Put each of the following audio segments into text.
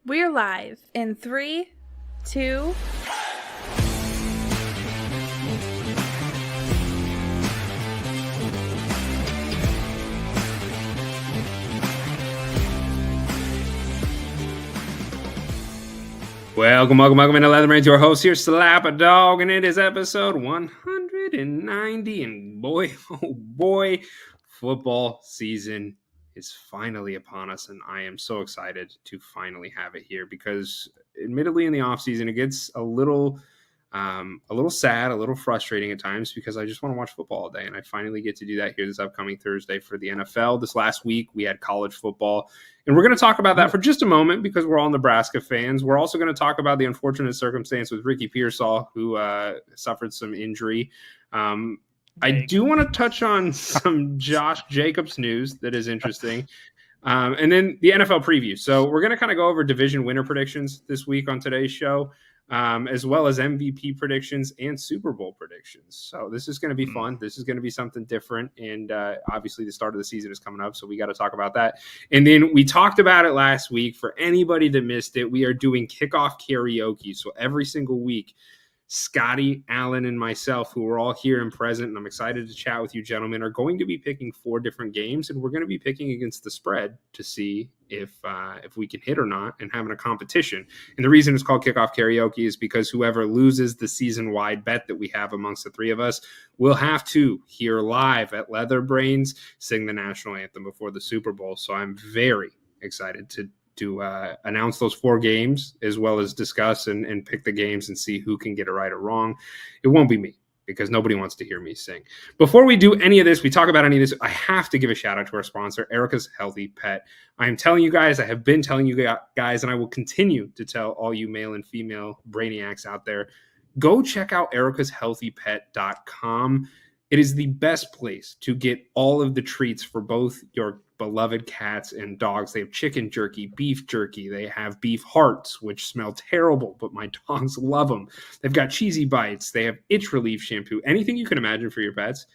We're live in 3, 2. Welcome into Leatherman's, your host here, Slap a Dog, and it is episode 190, and boy, oh boy, football season is finally upon us, and I am so excited to finally have it here because admittedly in the offseason, it gets a little sad, a little frustrating at times because I just want to watch football all day, and I finally get to do that here this upcoming Thursday for the NFL. This last week, we had college football, and we're going to talk about that for just a moment because we're all Nebraska fans. We're also going to talk about the unfortunate circumstance with Ricky Pearsall, who suffered some injury. I do want to touch on some Josh Jacobs news that is interesting. And then the NFL preview. So we're going to kind of go over division winner predictions this week on today's show, as well as MVP predictions and Super Bowl predictions. So this is going to be fun. This is going to be something different. And obviously the start of the season is coming up, so we got to talk about that. And then we talked about it last week. For anybody that missed it, we are doing Kickoff Karaoke. So every single week, Scotty, Alan, and myself, who are all here and present, and I'm excited to chat with you gentlemen, are going to be picking 4 different games, and we're going to be picking against the spread to see if we can hit or not, and having a competition. And the reason it's called Kickoff Karaoke is because whoever loses the season-wide bet that we have amongst the 3 of us will have to hear live at Leather Brains sing the national anthem before the Super Bowl. So I'm very excited to announce those 4 games, as well as discuss and pick the games and see who can get it right or wrong. It won't be me, because nobody wants to hear me sing. Before we do any of this, we talk about any of this, I have to give a shout out to our sponsor, Erica's Healthy Pet. I am telling you guys, I have been telling you guys, and I will continue to tell all you male and female brainiacs out there, go check out ericashealthypet.com. It is the best place to get all of the treats for both your beloved cats and dogs. They have chicken jerky, beef jerky. They have beef hearts, which smell terrible, but my dogs love them. They've got cheesy bites. They have itch relief shampoo. Anything you can imagine for your pets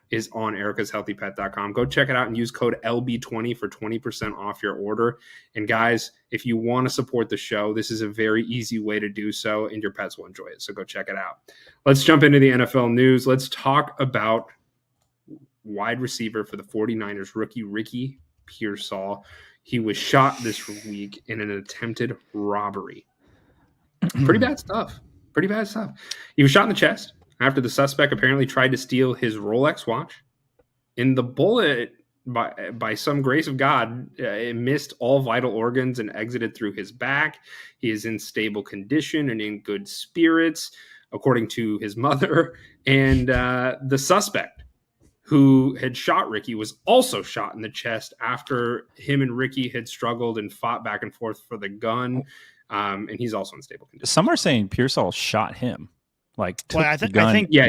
is on ericashealthypet.com. Go check it out and use code LB20 for 20% off your order. And guys, if you want to support the show, this is a very easy way to do so, and your pets will enjoy it. So go check it out. Let's jump into the NFL news. Let's talk about wide receiver for the 49ers, rookie Ricky Pearsall. He was shot this week in an attempted robbery. Pretty bad stuff. He was shot in the chest after the suspect apparently tried to steal his Rolex watch. And the bullet, by some grace of God, it missed all vital organs and exited through his back. He is in stable condition and in good spirits, according to his mother. And the suspect who had shot Ricky was also shot in the chest after him and Ricky had struggled and fought back and forth for the gun. And he's also in stable condition. Some are saying Pearsall shot him. Like, I think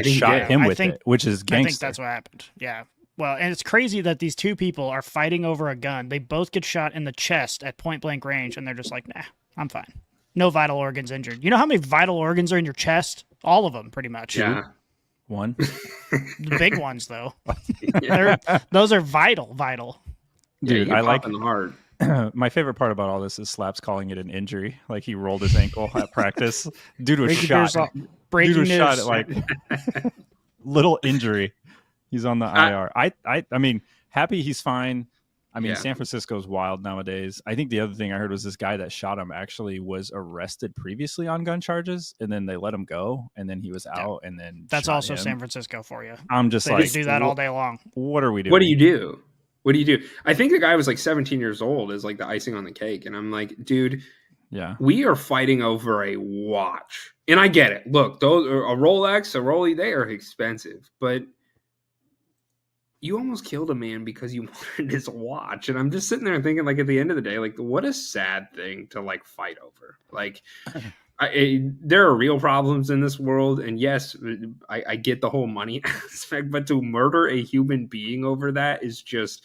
shot him with it, which is gangster. I think that's what happened. Yeah. Well, and it's crazy that these 2 people are fighting over a gun. They both get shot in the chest at point blank range, and they're just like, nah, I'm fine. No vital organs injured. You know how many vital organs are in your chest? All of them, pretty much. Yeah. 1. The big ones, though. Those are vital. Dude, I like in the heart. My favorite part about all this is Slaps calling it an injury. Like, he rolled his ankle at practice. Dude was shot. Breaking news. Shot at, like, little injury. He's on the IR. I mean, happy he's fine. I mean, San Francisco's wild nowadays. I think the other thing I heard was this guy that shot him actually was arrested previously on gun charges, and then they let him go, and then he was out, and then that's also him. San Francisco for you. I'm just they do that all day long. What are we doing? What do you do? I think the guy was like 17 years old is like the icing on the cake. And I'm like, dude, we are fighting over a watch. And I get it. Look, those are a Rolex, a Rollie, they are expensive. But you almost killed a man because you wanted his watch. And I'm just sitting there thinking, like, at the end of the day, like, what a sad thing to, like, fight over. Like, there are real problems in this world. And yes, I get the whole money aspect, but to murder a human being over that is just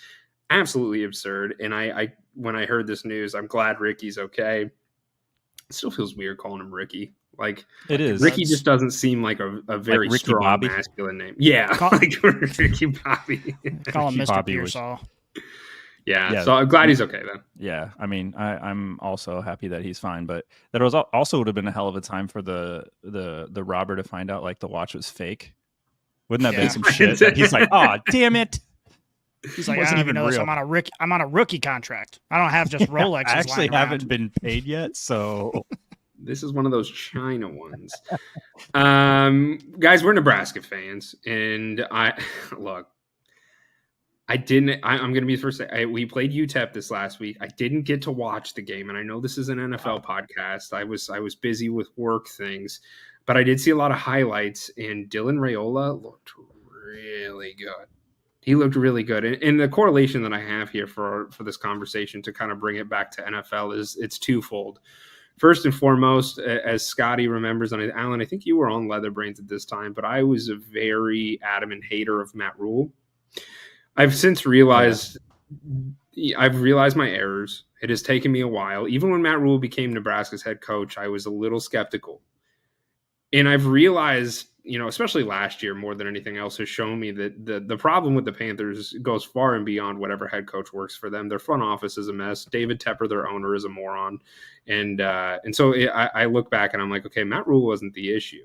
absolutely absurd. And I when I heard this news, I'm glad Ricky's okay. It still feels weird calling him Ricky. Like, it is. Ricky just doesn't seem like a very like strong Bobby? Masculine name. Yeah, like Ricky Bobby. Call him Mr. Bobby Pearsall. Yeah, so I'm glad he's okay then. Yeah, I mean, I'm also happy that he's fine, but that was also would have been a hell of a time for the robber to find out like the watch was fake. Wouldn't that be some shit? Like, he's like, oh, damn it. He's like, I don't even know this. I'm on a rookie contract. I don't have just Rolexes. I actually haven't been paid yet, so this is one of those China ones. Guys, we're Nebraska fans, and I'm going to be the first. We played UTEP this last week. I didn't get to watch the game, and I know this is an NFL podcast. I was busy with work things, but I did see a lot of highlights, and Dylan Raiola looked really good. He looked really good. And the correlation that I have here for this conversation to kind of bring it back to NFL is it's twofold. First and foremost, as Scotty remembers, and Alan, I think you were on Leatherbrains at this time, but I was a very adamant hater of Matt Rule. I've since realized my errors. It has taken me a while. Even when Matt Rule became Nebraska's head coach, I was a little skeptical. And I've realized, especially last year more than anything else, has shown me that the problem with the Panthers goes far and beyond whatever head coach works for them. Their front office is a mess. David Tepper, their owner, is a moron. And so I look back and I'm like, okay, Matt Rule wasn't the issue.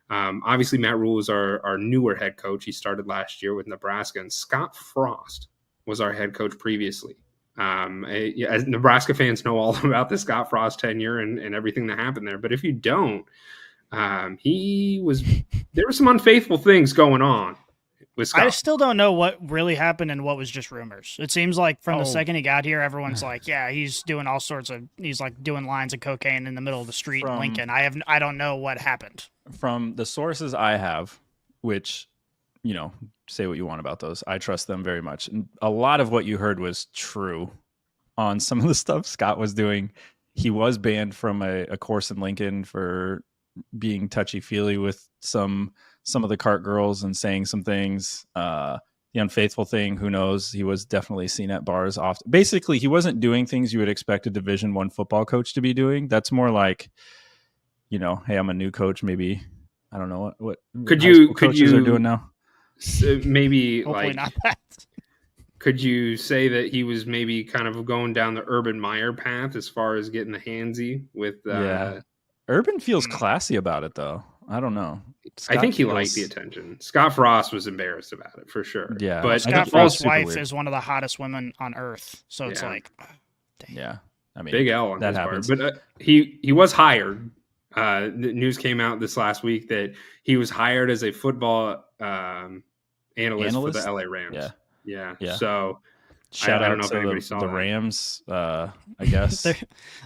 Obviously, Matt Rule is our newer head coach. He started last year with Nebraska, and Scott Frost was our head coach previously. As Nebraska fans know all about the Scott Frost tenure and everything that happened there. But if you don't, there were some unfaithful things going on with Scott. I still don't know what really happened and what was just rumors. It seems like from the second he got here, everyone's like, yeah, he's doing all sorts of, he's like doing lines of cocaine in the middle of the street in Lincoln. I don't know what happened. From the sources I have, which, say what you want about those, I trust them very much. And a lot of what you heard was true on some of the stuff Scott was doing. He was banned from a course in Lincoln for being touchy-feely with some of the cart girls and saying some things. The unfaithful thing, who knows? He was definitely seen at bars often. Basically, he wasn't doing things you would expect a Division I football coach to be doing. That's more like, hey, I'm a new coach. Maybe I don't know what coaches are doing now. Maybe hopefully like not that. Could you say that he was maybe kind of going down the Urban Meyer path as far as getting the handsy with? Urban feels classy about it, though. I don't know. I think he liked the attention. Scott Frost was embarrassed about it for sure. Yeah, but Scott Frost's wife is one of the hottest women on earth, so it's like, dang. Yeah, I mean, big L on that his happens. part. But he was hired. The news came out this last week that he was hired as a football analyst for the LA Rams. Yeah. So shout I out don't know to if anybody saw the that. Rams. I guess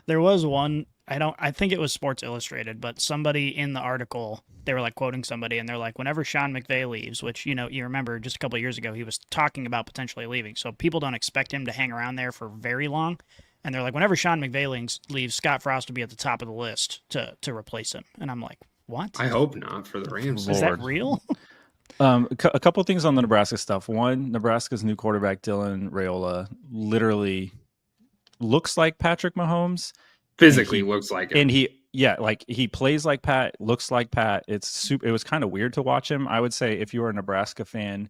there was one. I think it was Sports Illustrated, but somebody in the article, they were like quoting somebody, and they're like, whenever Sean McVay leaves, which, you remember just a couple of years ago, he was talking about potentially leaving. So people don't expect him to hang around there for very long. And they're like, whenever Sean McVay leaves, Scott Frost will be at the top of the list to replace him. And I'm like, what? I hope not for the Rams. Is that real? A couple of things on the Nebraska stuff. One, Nebraska's new quarterback, Dylan Raiola, literally looks like Patrick Mahomes. Physically looks like him. And he plays like Pat, looks like Pat. It was kind of weird to watch him. I would say if you are a Nebraska fan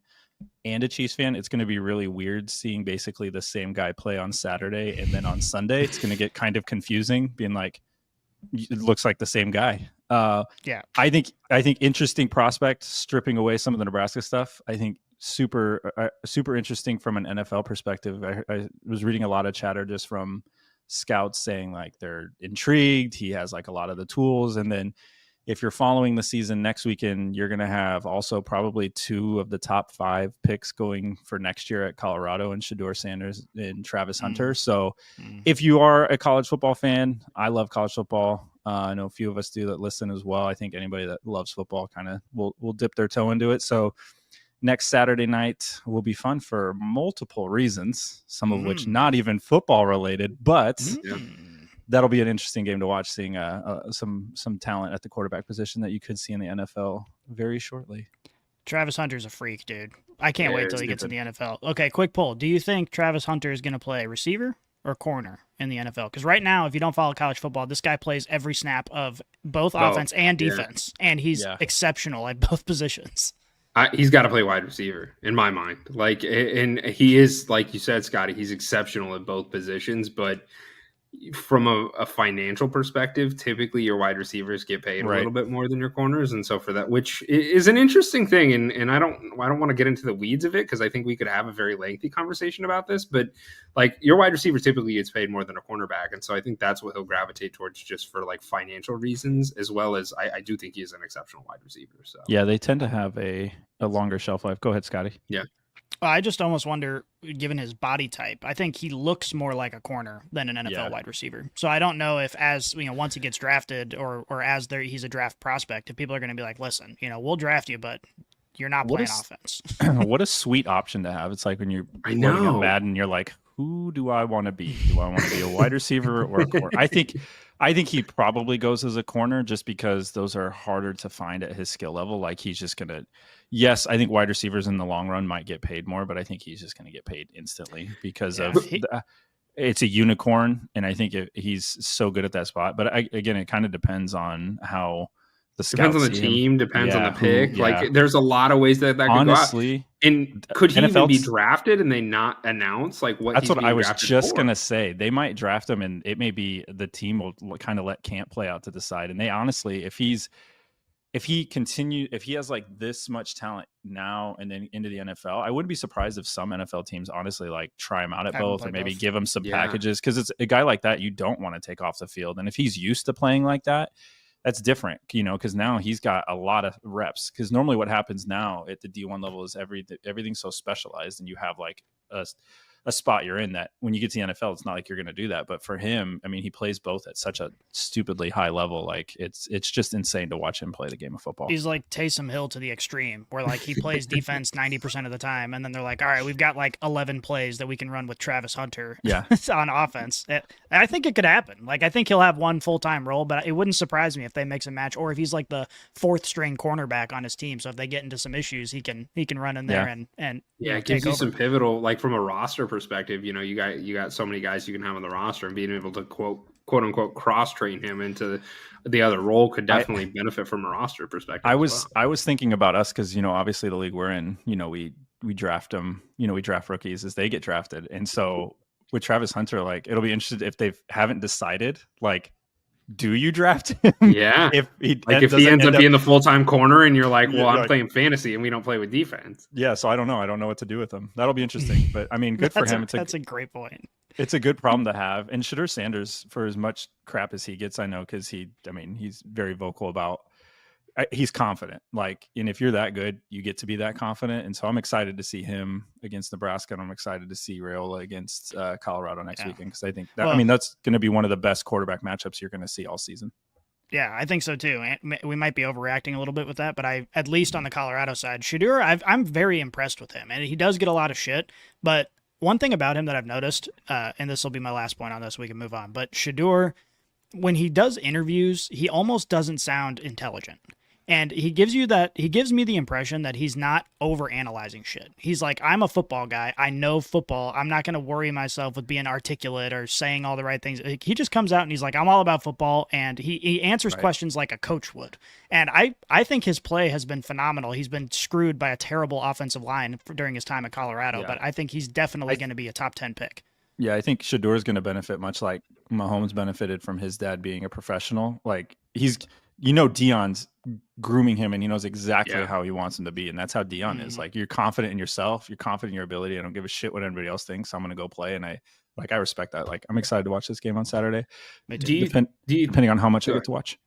and a Chiefs fan, it's going to be really weird seeing basically the same guy play on Saturday and then on Sunday. It's going to get kind of confusing, being like, it looks like the same guy. Yeah. I think interesting prospect, stripping away some of the Nebraska stuff. I think super interesting from an NFL perspective. I was reading a lot of chatter just from scouts saying like they're intrigued. He has like a lot of the tools. And then if you're following the season next weekend, you're going to have also probably 2 of the top 5 picks going for next year at Colorado, and Shedeur Sanders and Travis Hunter. So if you are a college football fan, I love college football. I know a few of us do that listen as well. I think anybody that loves football kind of will dip their toe into it. So next Saturday night will be fun for multiple reasons, some of which not even football related, but that'll be an interesting game to watch, seeing some talent at the quarterback position that you could see in the NFL very shortly. Travis Hunter's a freak, dude. I can't wait till he gets in the NFL. Okay, quick poll. Do you think Travis Hunter is going to play receiver or corner in the NFL? Because right now, if you don't follow college football, this guy plays every snap of both offense and defense, and he's exceptional at both positions. He's got to play wide receiver in my mind. Like, and he is, like you said, Scotty, he's exceptional at both positions, but from a financial perspective, typically your wide receivers get paid a little bit more than your corners. And so for that, which is an interesting thing. And I don't want to get into the weeds of it, because I think we could have a very lengthy conversation about this, but like your wide receiver typically gets paid more than a cornerback. And so I think that's what he'll gravitate towards, just for like financial reasons, as well as I do think he is an exceptional wide receiver. So yeah, they tend to have a longer shelf life. Go ahead, Scotty. Yeah. I just almost wonder, given his body type, I think he looks more like a corner than an NFL wide receiver. So I don't know if, as once he gets drafted, or as he's a draft prospect, if people are going to be like, listen, we'll draft you, but you're not playing offense. What a sweet option to have. It's like when you're loading up Madden, you're like, who do I want to be? Do I want to be a wide receiver or a corner? I think he probably goes as a corner, just because those are harder to find at his skill level. Like, he's just going to, yes, I think wide receivers in the long run might get paid more, but I think he's just going to get paid instantly because it's a unicorn. And I think he's so good at that spot. But again, it kind of depends on how the scouts depends on the team, depends on the pick. Like, there's a lot of ways that could honestly go out. And could he NFL's even be drafted and they not announce like what? That's he's what I was just going to say. They might draft him, and it may be the team will kind of let camp play out to decide. And they honestly, if he has like this much talent now and then into the NFL, I wouldn't be surprised if some NFL teams honestly like try him out at both, or maybe give him some packages, because it's a guy like that you don't want to take off the field. And if he's used to playing like that, that's different, because now he's got a lot of reps. Because normally what happens now at the D1 level is everything's so specialized, and you have like a spot you're in that when you get to the NFL, it's not like you're going to do that. But for him, I mean, he plays both at such a stupidly high level. Like, it's just insane to watch him play the game of football. He's like Taysom Hill to the extreme, where like he plays defense 90% of the time, and then they're like, all right, we've got like 11 plays that we can run with Travis Hunter on offense. I think it could happen. Like, I think he'll have one full-time role, but it wouldn't surprise me if they mix and match, or if he's like the fourth string cornerback on his team. So if they get into some issues, he can run in there and it gives you some pivotal, like from a roster perspective, you got so many guys you can have on the roster, and being able to quote unquote cross train him into the other role could definitely benefit from a roster perspective. I was thinking about us, because obviously the league we're in, we draft them, we draft rookies as they get drafted, and so with Travis Hunter, like, it'll be interesting if they haven't decided, like, do you draft him? Yeah. if he ends up being the full-time corner, and you're like, well, I'm playing fantasy and we don't play with defense. Yeah. So I don't know what to do with him. That'll be interesting, but I mean, good for him. That's a great point. It's a good problem to have. And Shedeur Sanders, for as much crap as he gets, I know, because he's very vocal about, he's confident. Like, and if you're that good, you get to be that confident. And so I'm excited to see him against Nebraska, and I'm excited to see Raiola against Colorado next weekend, because I think that's going to be one of the best quarterback matchups you're going to see all season. Yeah, I think so too. And we might be overreacting a little bit with that, but at least on the Colorado side, Shedeur, I'm very impressed with him, and he does get a lot of shit. But one thing about him that I've noticed, and this will be my last point on this, we can move on. But Shedeur, when he does interviews, he almost doesn't sound intelligent. And he gives me the impression that he's not over analyzing shit. He's like, I'm a football guy. I know football. I'm not going to worry myself with being articulate or saying all the right things. He just comes out and he's like, I'm all about football. And he answers questions like a coach would. And I think his play has been phenomenal. He's been screwed by a terrible offensive line during his time at Colorado, but I think he's definitely going to be a top 10 pick. Yeah, I think Shedeur is going to benefit much like Mahomes benefited from his dad being a professional. Like, Deion's grooming him, and he knows exactly how he wants him to be, and that's how Deion is. Like, you're confident in yourself, you're confident in your ability. I don't give a shit what anybody else thinks. I'm going to go play, and I respect that. Like, I'm excited to watch this game on Saturday. Depending on how much I get to watch.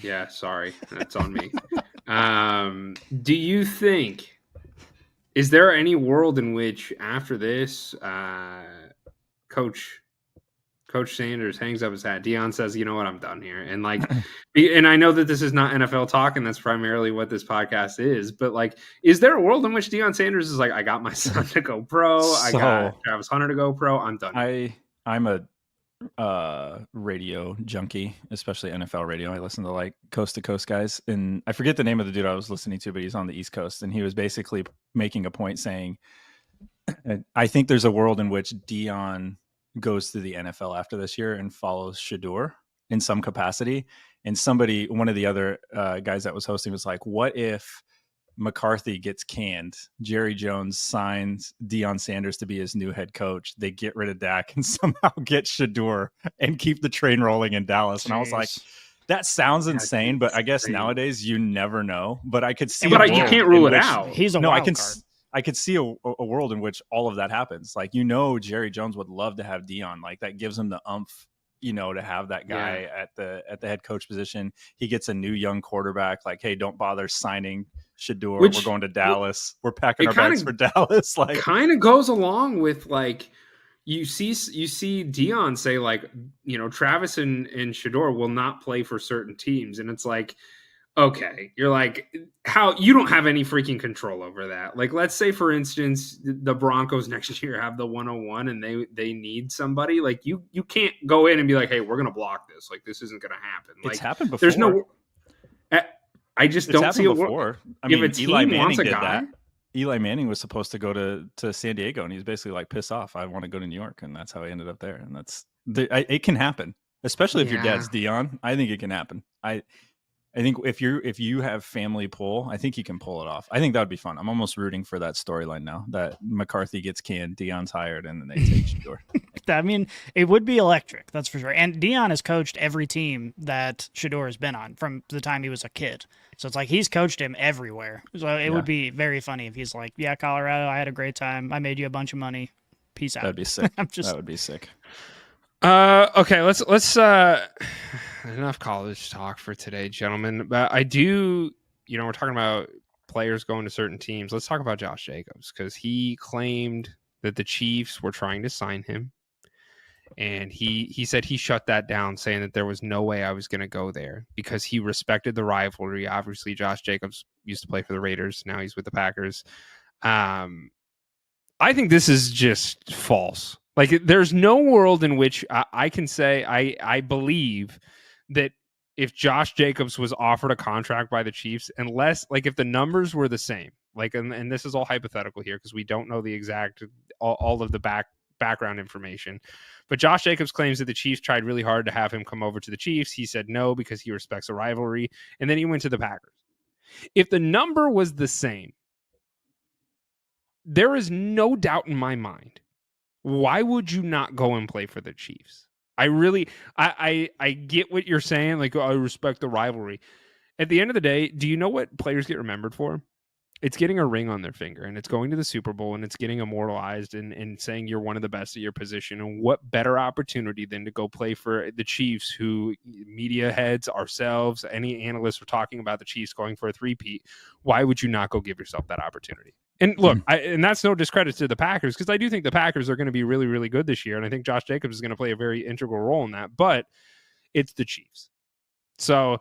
Yeah, sorry, that's on me. Do you think? Is there any world in which after this, Coach Sanders hangs up his hat? Deion says, you know what, I'm done here. And and I know that this is not NFL talk, and that's primarily what this podcast is, but like, is there a world in which Deion Sanders is like, I got my son to go pro. I got Travis Hunter to go pro. I'm done. I'm a radio junkie, especially NFL radio. I listen to like coast to coast guys, and I forget the name of the dude I was listening to, but he's on the East Coast, and he was basically making a point saying, I think there's a world in which Deion goes to the NFL after this year and follows Shedeur in some capacity. And one of the other guys that was hosting was like, what if McCarthy gets canned. Jerry Jones signs Deion Sanders to be his new head coach. They get rid of Dak and somehow get Shador and keep the train rolling in Dallas. And I was like, that sounds insane, but I guess nowadays you never know. But I could see, but you can't rule it out. He's a wild card. I could see a world in which all of that happens. Like, Jerry Jones would love to have Deion. Like, that gives him the umph, to have that guy at the head coach position. He gets a new young quarterback. Like, hey, don't bother signing Shador. We're going to Dallas. We're packing our bags for Dallas. Like, kind of goes along with, like, you see Deion say, like, Travis and Shador will not play for certain teams, and it's like, okay, you're like, how you don't have any freaking control over that. Like, let's say, for instance, the Broncos next year have the 101 and they need somebody. Like, you can't go in and be like, hey, we're gonna block this. Like, this isn't gonna happen. Like, it's happened before. There's no. I just don't see it before. I mean, if a team wants a guy. Eli Manning was supposed to go to San Diego, and he's basically like, piss off, I want to go to New York, and that's how he ended up there. And it can happen, especially if your dad's Deion. I think it can happen. I think if you have family pull, I think he can pull it off. I think that would be fun. I'm almost rooting for that storyline now, that McCarthy gets canned, Deion's hired, and then they take Shador. I mean, it would be electric, that's for sure. And Deion has coached every team that Shador has been on from the time he was a kid. So it's like he's coached him everywhere. So it would be very funny if he's like, yeah, Colorado, I had a great time. I made you a bunch of money. Peace out. That'd be sick. That would be sick. Okay, let's enough college talk for today, gentlemen. But I do, we're talking about players going to certain teams. Let's talk about Josh Jacobs, because he claimed that the Chiefs were trying to sign him, and he said he shut that down, saying that there was no way I was going to go there because he respected the rivalry. Obviously, Josh Jacobs used to play for the Raiders. Now he's with the Packers. I think this is just false. Like, there's no world in which I can say I believe that if Josh Jacobs was offered a contract by the Chiefs, unless, like, if the numbers were the same, like, and this is all hypothetical here because we don't know the exact, all of the background information, but Josh Jacobs claims that the Chiefs tried really hard to have him come over to the Chiefs. He said no because he respects a rivalry, and then he went to the Packers. If the number was the same, there is no doubt in my mind. Why would you not go and play for the Chiefs? I get what you're saying. Like, I respect the rivalry. At the end of the day, do you know what players get remembered for? It's getting a ring on their finger, and it's going to the Super Bowl, and it's getting immortalized and saying you're one of the best at your position. And what better opportunity than to go play for the Chiefs, who media heads, ourselves, any analysts are talking about the Chiefs going for a three-peat. Why would you not go give yourself that opportunity? And look, and that's no discredit to the Packers, because I do think the Packers are going to be really, really good this year, and I think Josh Jacobs is going to play a very integral role in that, but it's the Chiefs. So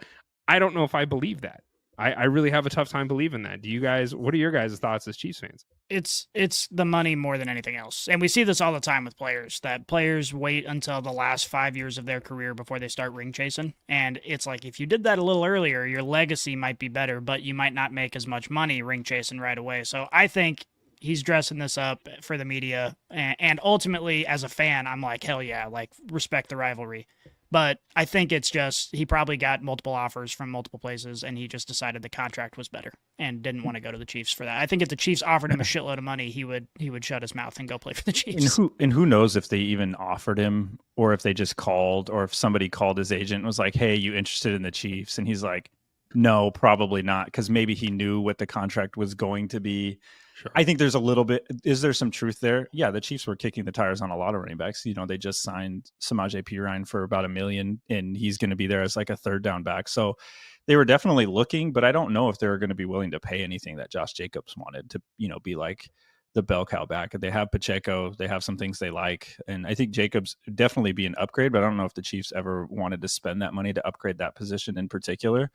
I don't know if I believe that. I really have a tough time believing that. Do you guys? What are your guys' thoughts as Chiefs fans? It's the money more than anything else. And we see this all the time with players, that players wait until the last 5 years of their career before they start ring chasing. And it's like, if you did that a little earlier, your legacy might be better, but you might not make as much money ring chasing right away. So I think he's dressing this up for the media. And ultimately, as a fan, I'm like, hell yeah, like, respect the rivalry. But I think it's just, he probably got multiple offers from multiple places, and he just decided the contract was better and didn't want to go to the Chiefs for that. I think if the Chiefs offered him a shitload of money, he would shut his mouth and go play for the Chiefs. And who knows if they even offered him, or if they just called, or if somebody called his agent and was like, hey, you interested in the Chiefs? And he's like, no, probably not, because maybe he knew what the contract was going to be. Sure. I think there's a little bit. Is there some truth there? Yeah, the Chiefs were kicking the tires on a lot of running backs. They just signed Samaje Perine for about $1 million, and he's going to be there as like a third down back. So they were definitely looking, but I don't know if they were going to be willing to pay anything that Josh Jacobs wanted to, be like the bell cow back. They have Pacheco, they have some things they like, and I think Jacobs would definitely be an upgrade, but I don't know if the Chiefs ever wanted to spend that money to upgrade that position in particular.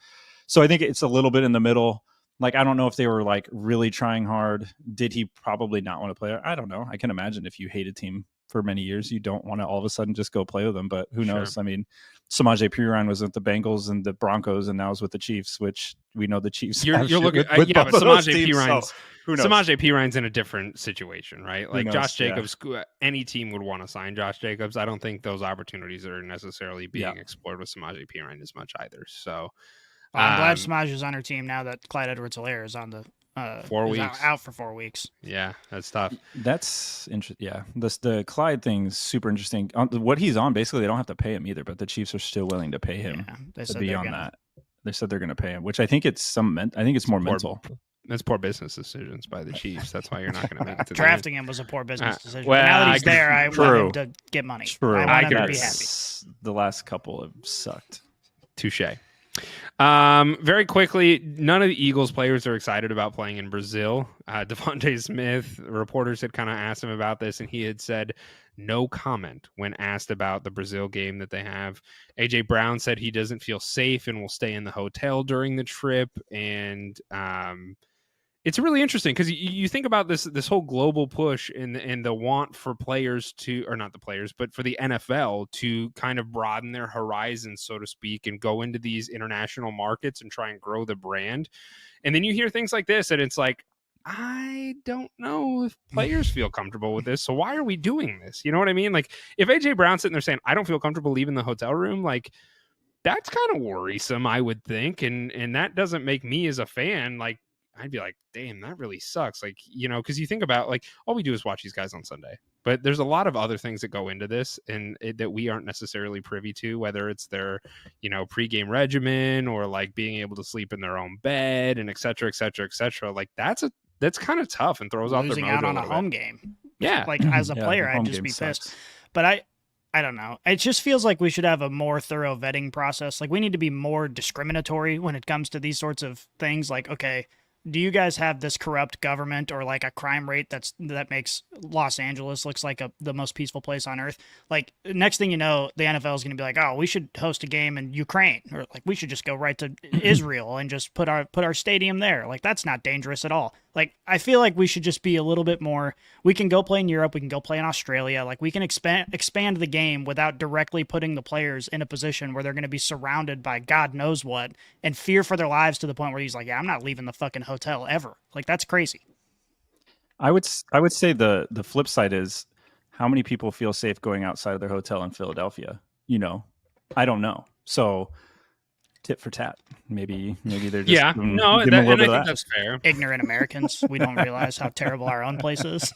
So I think it's a little bit in the middle. Like, I don't know if they were like really trying hard. Did he probably not want to play? I don't know. I can imagine if you hate a team for many years, you don't want to all of a sudden just go play with them, but who knows? Sure. I mean, Samaje Perine was with the Bengals and the Broncos, and now is with the Chiefs, which we know the Chiefs. You're looking, but Samaje Perine's in a different situation, right? Like, Josh Jacobs, any team would want to sign Josh Jacobs. I don't think those opportunities are necessarily being explored with Samaje Perine as much either. So I'm glad Samaj is on her team now that Clyde Edwards-Helaire is on the 4 is weeks. out for 4 weeks. Yeah, that's tough. That's interesting. Yeah, the Clyde thing's super interesting. What he's on, basically, they don't have to pay him either, but the Chiefs are still willing to pay him. Yeah, they to said be they're on gonna. that. They said they're going to pay him, which I think it's more mental. That's poor business decisions by the Chiefs. That's why you're not going to make it to Drafting him was a poor business decision. well, But now that I he's can- there, I True. want him to get money. True. I want him to can- be happy. The last couple have sucked. Touche. Very quickly, none of the Eagles players are excited about playing in Brazil. Devontae Smith, reporters had kind of asked him about this, and he had said no comment when asked about the Brazil game that they have. AJ Brown said he doesn't feel safe and will stay in the hotel during the trip. And it's really interesting because you think about this whole global push and the want for players to, or not the players, but for the NFL to kind of broaden their horizons, so to speak, and go into these international markets and try and grow the brand. And then you hear things like this, and it's like, I don't know if players feel comfortable with this. So why are we doing this? You know what I mean? Like, if AJ Brown's sitting there saying, I don't feel comfortable leaving the hotel room, like, that's kind of worrisome, I would think. And that doesn't make me as a fan, like, I'd be like, damn, that really sucks. Like, you know, because you think about, like, all we do is watch these guys on Sunday. But there's a lot of other things that go into this and that we aren't necessarily privy to, whether it's their, you know, pregame regimen or like being able to sleep in their own bed and et cetera, et cetera, et cetera. Like, that's kind of tough and throws off their Losing mojo out on a little home bit. game. Yeah. Like, as a player, the I'd home just game be sucks. pissed. But I don't know. It just feels like we should have a more thorough vetting process. Like, we need to be more discriminatory when it comes to these sorts of things. Like, okay, do you guys have this corrupt government or like a crime rate that makes Los Angeles looks like the most peaceful place on earth? Like, next thing you know, the NFL is going to be like, oh, we should host a game in Ukraine, or like we should just go right to Israel and just put our stadium there. Like, that's not dangerous at all. Like, I feel like we should just be a little bit more. We can go play in Europe. We can go play in Australia. Like, we can expand the game without directly putting the players in a position where they're going to be surrounded by God knows what and fear for their lives to the point where he's like, yeah, I'm not leaving the fucking hotel ever. Like, that's crazy. I would say the flip side is how many people feel safe going outside of their hotel in Philadelphia. You know, I don't know. So tit for tat. Maybe they're just No, and I think that's fair. Ignorant Americans. We don't realize how terrible our own place is.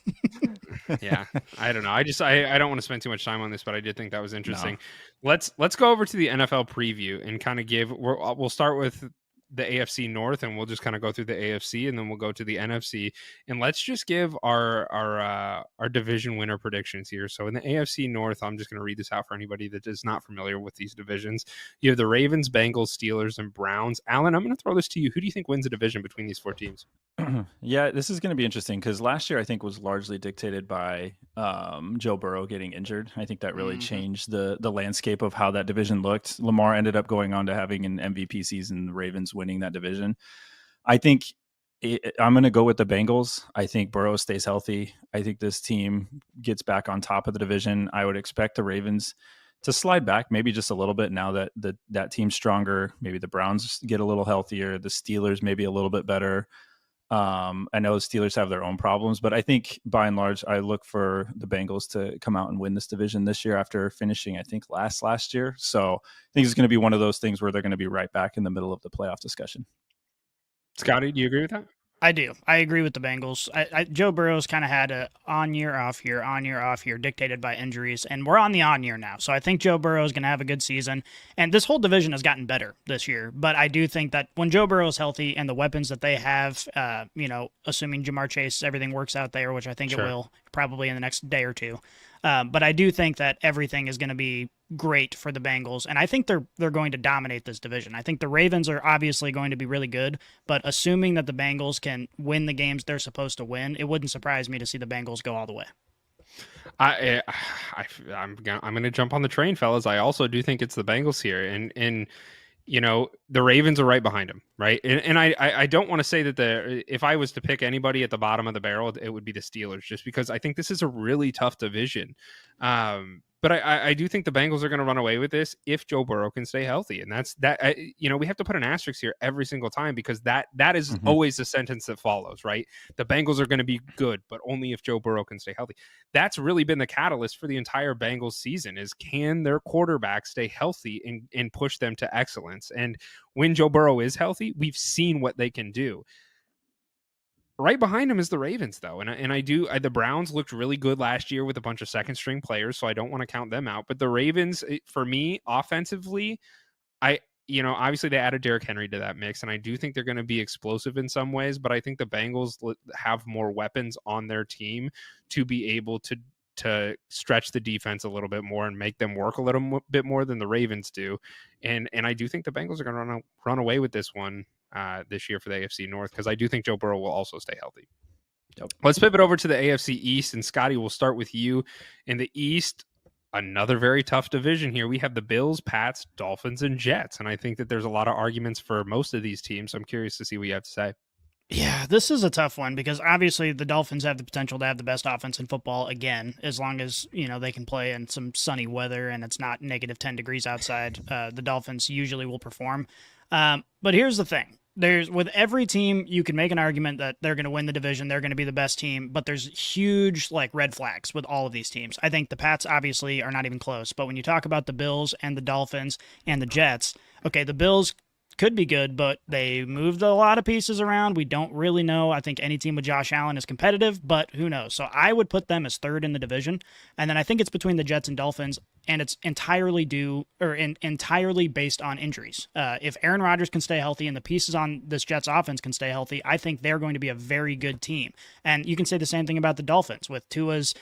Yeah, I don't know. I don't want to spend too much time on this, but I did think that was interesting. No. Let's go over to the NFL preview and kind of we'll start with the AFC North, and we'll just kind of go through the AFC, and then we'll go to the NFC, and let's just give our division winner predictions here. So in the AFC North, I'm just going to read this out for anybody that is not familiar with these divisions. You have the Ravens, Bengals, Steelers, and Browns. Alan, I'm going to throw this to you. Who do you think wins the division between these four teams? Yeah, this is going to be interesting because last year I think was largely dictated by Joe Burrow getting injured. I think that really changed the landscape of how that division looked. Lamar ended up going on to having an MVP season, the Ravens winning that division. I think I'm going to go with the Bengals. I think Burrow stays healthy. I think this team gets back on top of the division. I would expect the Ravens to slide back maybe just a little bit now that that team's stronger. Maybe the Browns get a little healthier. The Steelers maybe a little bit better. I know the Steelers have their own problems, but I think by and large, I look for the Bengals to come out and win this division this year after finishing, I think, last year. So I think it's going to be one of those things where they're going to be right back in the middle of the playoff discussion. Scotty, do you agree with that? I do. I agree with the Bengals. Joe Burrow's kind of had a on year, off year, dictated by injuries, and we're on the on year now. So I think Joe Burrow is going to have a good season, and this whole division has gotten better this year. But I do think that when Joe Burrow is healthy and the weapons that they have, assuming Jamar Chase, everything works out there, which I think it will probably in the next day or two. But I do think that everything is going to be great for the Bengals, and I think they're going to dominate this division. I think the Ravens are obviously going to be really good, but assuming that the Bengals can win the games they're supposed to win, it wouldn't surprise me to see the Bengals go all the way. I'm going to jump on the train, fellas. I also do think it's the Bengals here, and you know, the Ravens are right behind them, right? And I don't want to say that if I was to pick anybody at the bottom of the barrel, it would be the Steelers, just because I think this is a really tough division. But I do think the Bengals are going to run away with this if Joe Burrow can stay healthy. And that's that. We have to put an asterisk here every single time, because that is always the sentence that follows, right? The Bengals are going to be good, but only if Joe Burrow can stay healthy. That's really been the catalyst for the entire Bengals season, is can their quarterback stay healthy and push them to excellence? And when Joe Burrow is healthy, we've seen what they can do. Right behind him is the Ravens, though, and the Browns looked really good last year with a bunch of second string players, so I don't want to count them out. But the Ravens, for me, offensively, obviously they added Derrick Henry to that mix, and I do think they're going to be explosive in some ways. But I think the Bengals have more weapons on their team to be able to stretch the defense a little bit more and make them work a little bit more than the Ravens do. And I do think the Bengals are going to run away with this one this year for the AFC North, because I do think Joe Burrow will also stay healthy. Yep. Let's pivot over to the AFC East, and Scotty, we'll start with you. In the East, another very tough division here. We have the Bills, Pats, Dolphins, and Jets, and I think that there's a lot of arguments for most of these teams, so I'm curious to see what you have to say. Yeah, this is a tough one because obviously the Dolphins have the potential to have the best offense in football again, as long as, they can play in some sunny weather and it's not negative 10 degrees outside. The Dolphins usually will perform. But here's the thing. With every team, you can make an argument that they're going to win the division, they're going to be the best team, but there's huge red flags with all of these teams. I think the Pats obviously are not even close, but when you talk about the Bills and the Dolphins and the Jets, okay, the Bills could be good, but they moved a lot of pieces around. We don't really know. I think any team with Josh Allen is competitive, but who knows? So I would put them as third in the division. And then I think it's between the Jets and Dolphins, and it's entirely based on injuries. If Aaron Rodgers can stay healthy and the pieces on this Jets offense can stay healthy, I think they're going to be a very good team. And you can say the same thing about the Dolphins with Tua's,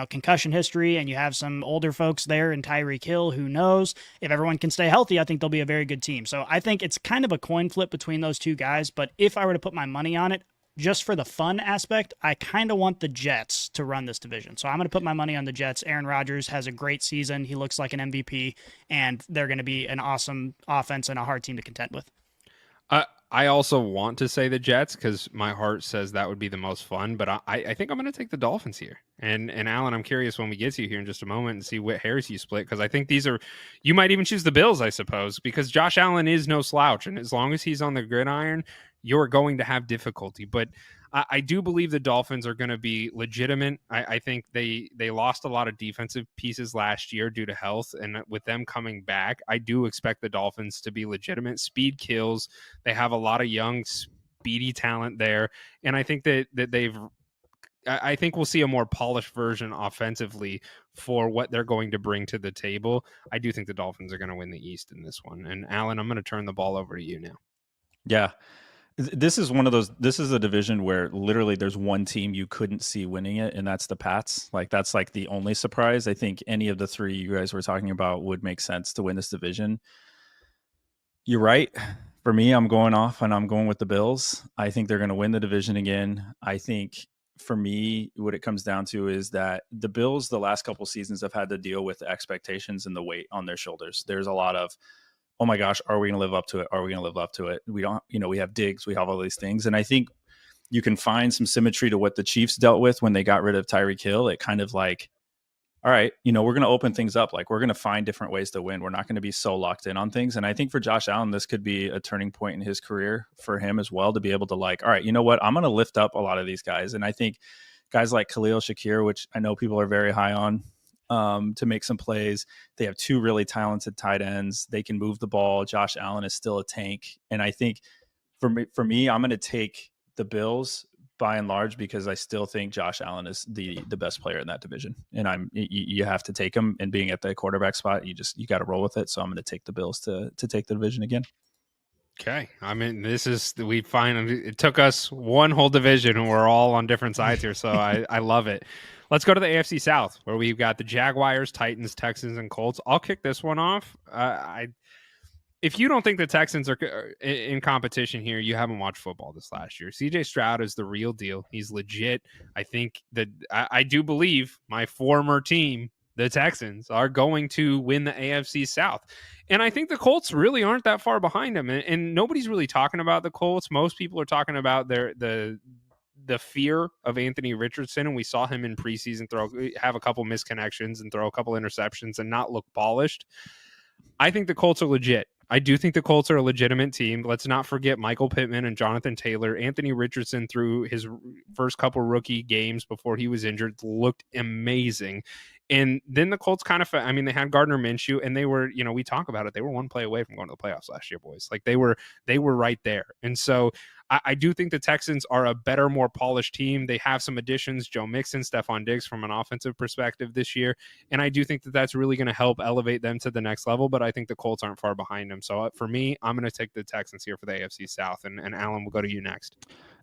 concussion history, and you have some older folks there in Tyreek Hill. Who knows? If everyone can stay healthy, I think they'll be a very good team. So I think it's kind of a coin flip between those two guys. But if I were to put my money on it, just for the fun aspect, I kind of want the Jets to run this division. So I'm going to put my money on the Jets. Aaron Rodgers has a great season. He looks like an MVP, and they're going to be an awesome offense and a hard team to contend with. I also want to say the Jets because my heart says that would be the most fun, but I think I'm going to take the Dolphins here. And Alan, I'm curious when we get to you here in just a moment and see what hairs you split, because I think you might even choose the Bills, I suppose, because Josh Allen is no slouch, and as long as he's on the gridiron, you're going to have difficulty. But I do believe the Dolphins are going to be legitimate. I think they lost a lot of defensive pieces last year due to health, and with them coming back, I do expect the Dolphins to be legitimate. Speed kills. They have a lot of young, speedy talent there, and I think that I think we'll see a more polished version offensively for what they're going to bring to the table. I do think the Dolphins are going to win the East in this one. And Alan, I'm going to turn the ball over to you now. Yeah. This is a division where literally there's one team you couldn't see winning it, and that's the Pats. That's the only surprise. I think any of the three you guys were talking about would make sense to win this division. You're right. For me, I'm going with the Bills. I think they're going to win the division again. I think for me, what it comes down to is that the Bills, the last couple seasons, have had to deal with the expectations and the weight on their shoulders. There's a lot of, oh my gosh, are we going to live up to it? Are we going to live up to it? We don't, we have Diggs, we have all these things. And I think you can find some symmetry to what the Chiefs dealt with when they got rid of Tyreek Hill. It kind of all right, we're going to open things up. We're going to find different ways to win. We're not going to be so locked in on things. And I think for Josh Allen, this could be a turning point in his career for him as well, to be able to all right, you know what? I'm going to lift up a lot of these guys. And I think guys like Khalil Shakir, which I know people are very high on, to make some plays. They have two really talented tight ends. They can move the ball. Josh Allen is still a tank. And I think for me, I'm going to take the Bills by and large, because I still think Josh Allen is the best player in that division. And you have to take him, and being at the quarterback spot, you got to roll with it. So I'm going to take the Bills to take the division again. Okay. I mean, it took us one whole division and we're all on different sides here. So I love it. Let's go to the AFC South, where we've got the Jaguars, Titans, Texans, and Colts. I'll kick this one off. If you don't think the Texans are in competition here, you haven't watched football this last year. CJ Stroud is the real deal. He's legit. I think that I do believe my former team, the Texans, are going to win the AFC South. And I think the Colts really aren't that far behind them. And nobody's really talking about the Colts. Most people are talking about the fear of Anthony Richardson, and we saw him in preseason have a couple misconnections and throw a couple interceptions and not look polished. I think the Colts are legit. I do think the Colts are a legitimate team. Let's not forget Michael Pittman and Jonathan Taylor. Anthony Richardson, through his first couple rookie games before he was injured, looked amazing. And then the Colts kind of, I mean, they had Gardner Minshew, and they were, we talk about it. They were one play away from going to the playoffs last year, boys. Like they were right there. And so I do think the Texans are a better, more polished team. They have some additions, Joe Mixon, Stephon Diggs from an offensive perspective this year. And I do think that that's really going to help elevate them to the next level. But I think the Colts aren't far behind them. So for me, I'm going to take the Texans here for the AFC South. And Alan, we'll go to you next.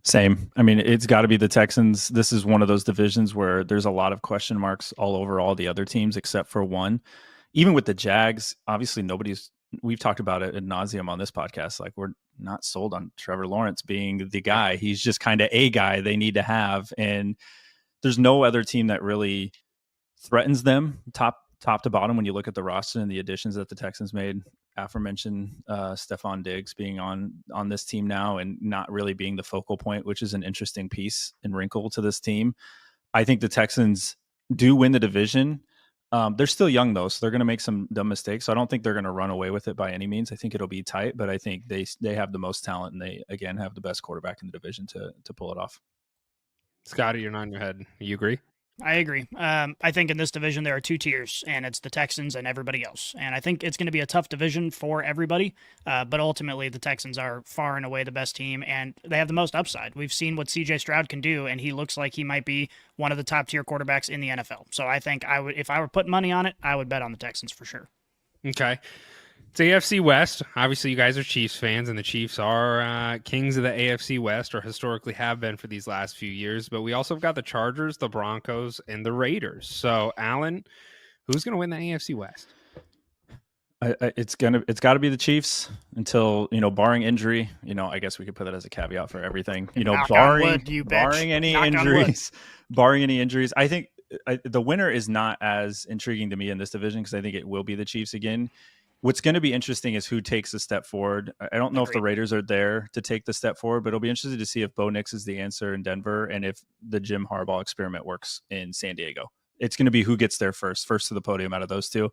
Same. I mean, it's got to be the Texans. This is one of those divisions where there's a lot of question marks all over all the other teams except for one. Even with the Jags, obviously we've talked about it ad nauseum on this podcast. Like, we're not sold on Trevor Lawrence being the guy. He's just kind of a guy they need to have. And there's no other team that really threatens them top to bottom when you look at the roster and the additions that the Texans made. Aforementioned Stephon Diggs being on this team now and not really being the focal point, which is an interesting piece and wrinkle to this team. I think the Texans do win the division. They're still young, though, so they're going to make some dumb mistakes. So I don't think they're going to run away with it by any means. I think it'll be tight, but I think they have the most talent, and they, again, have the best quarterback in the division to pull it off. Scotty, you're nodding your head. You agree? I agree. I think in this division there are two tiers, and it's the Texans and everybody else. And I think it's going to be a tough division for everybody, but ultimately the Texans are far and away the best team, and they have the most upside. We've seen what C.J. Stroud can do, and he looks like he might be one of the top-tier quarterbacks in the NFL. So I think if I were putting money on it, I would bet on the Texans for sure. Okay. It's AFC West. Obviously, you guys are Chiefs fans, and the Chiefs are kings of the AFC West, or historically have been for these last few years. But we also have got the Chargers, the Broncos, and the Raiders. So, Alan, who's going to win the AFC West? It's got to be the Chiefs until, barring injury. I guess we could put that as a caveat for everything. Barring any injuries, I think the winner is not as intriguing to me in this division because I think it will be the Chiefs again. What's going to be interesting is who takes a step forward. I don't know if the Raiders are there to take the step forward, but it'll be interesting to see if Bo Nix is the answer in Denver and if the Jim Harbaugh experiment works in San Diego. It's going to be who gets there first to the podium out of those two.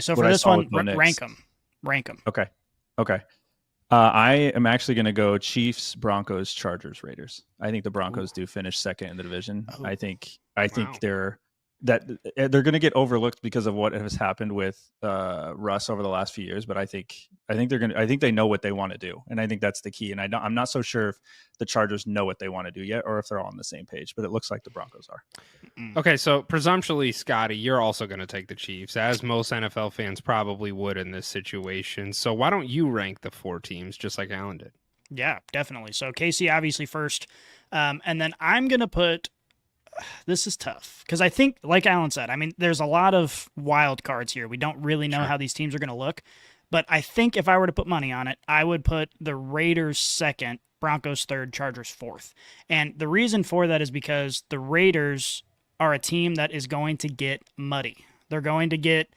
So for this one, rank them. Okay. I am actually going to go Chiefs, Broncos, Chargers, Raiders. I think the Broncos do finish second in the division. Oh. I think they're going to get overlooked because of what has happened with Russ over the last few years. But I think they know what they want to do, and I think that's the key. And I'm not so sure if the Chargers know what they want to do yet, or if they're all on the same page. But it looks like the Broncos are. Okay, so presumptually, Scotty, you're also going to take the Chiefs, as most NFL fans probably would in this situation. So why don't you rank the four teams just like Alan did? Yeah, definitely. So KC obviously first, and then I'm going to put. This is tough because I think, like Alan said, I mean, there's a lot of wild cards here. We don't really know how these teams are going to look, but I think if I were to put money on it, I would put the Raiders second, Broncos third, Chargers fourth. And the reason for that is because the Raiders are a team that is going to get muddy. They're going to get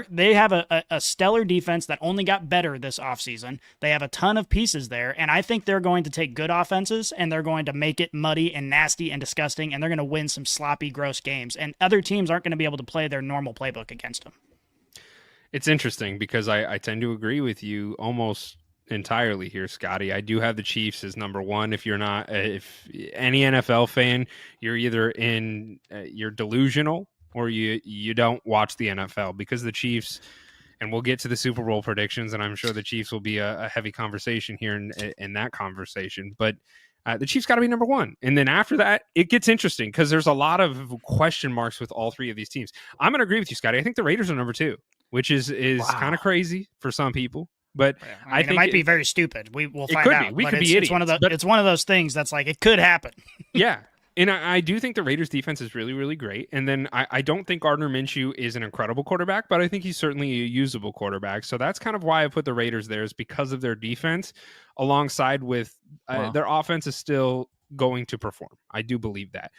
they have a stellar defense that only got better this offseason. They have a ton of pieces there, and I think they're going to take good offenses, and they're going to make it muddy and nasty and disgusting, and they're going to win some sloppy, gross games. And other teams aren't going to be able to play their normal playbook against them. It's interesting because I tend to agree with you almost entirely here, Scotty. I do have the Chiefs as number one. If any NFL fan, you're either you're delusional or you don't watch the NFL, because the Chiefs, and we'll get to the Super Bowl predictions, and I'm sure the Chiefs will be a heavy conversation here in that conversation, but the Chiefs got to be number one. And then after that, it gets interesting because there's a lot of question marks with all three of these teams. I'm going to agree with you, Scotty. I think the Raiders are number two, which is kind of crazy for some people. But I think it might be very stupid. We'll find out. We could be idiots. It's one of those things that's like, it could happen. Yeah. And I do think the Raiders defense is really, really great. And then I don't think Gardner Minshew is an incredible quarterback, but I think he's certainly a usable quarterback. So that's kind of why I put the Raiders there, is because of their defense alongside with their offense is still going to perform. I do believe that.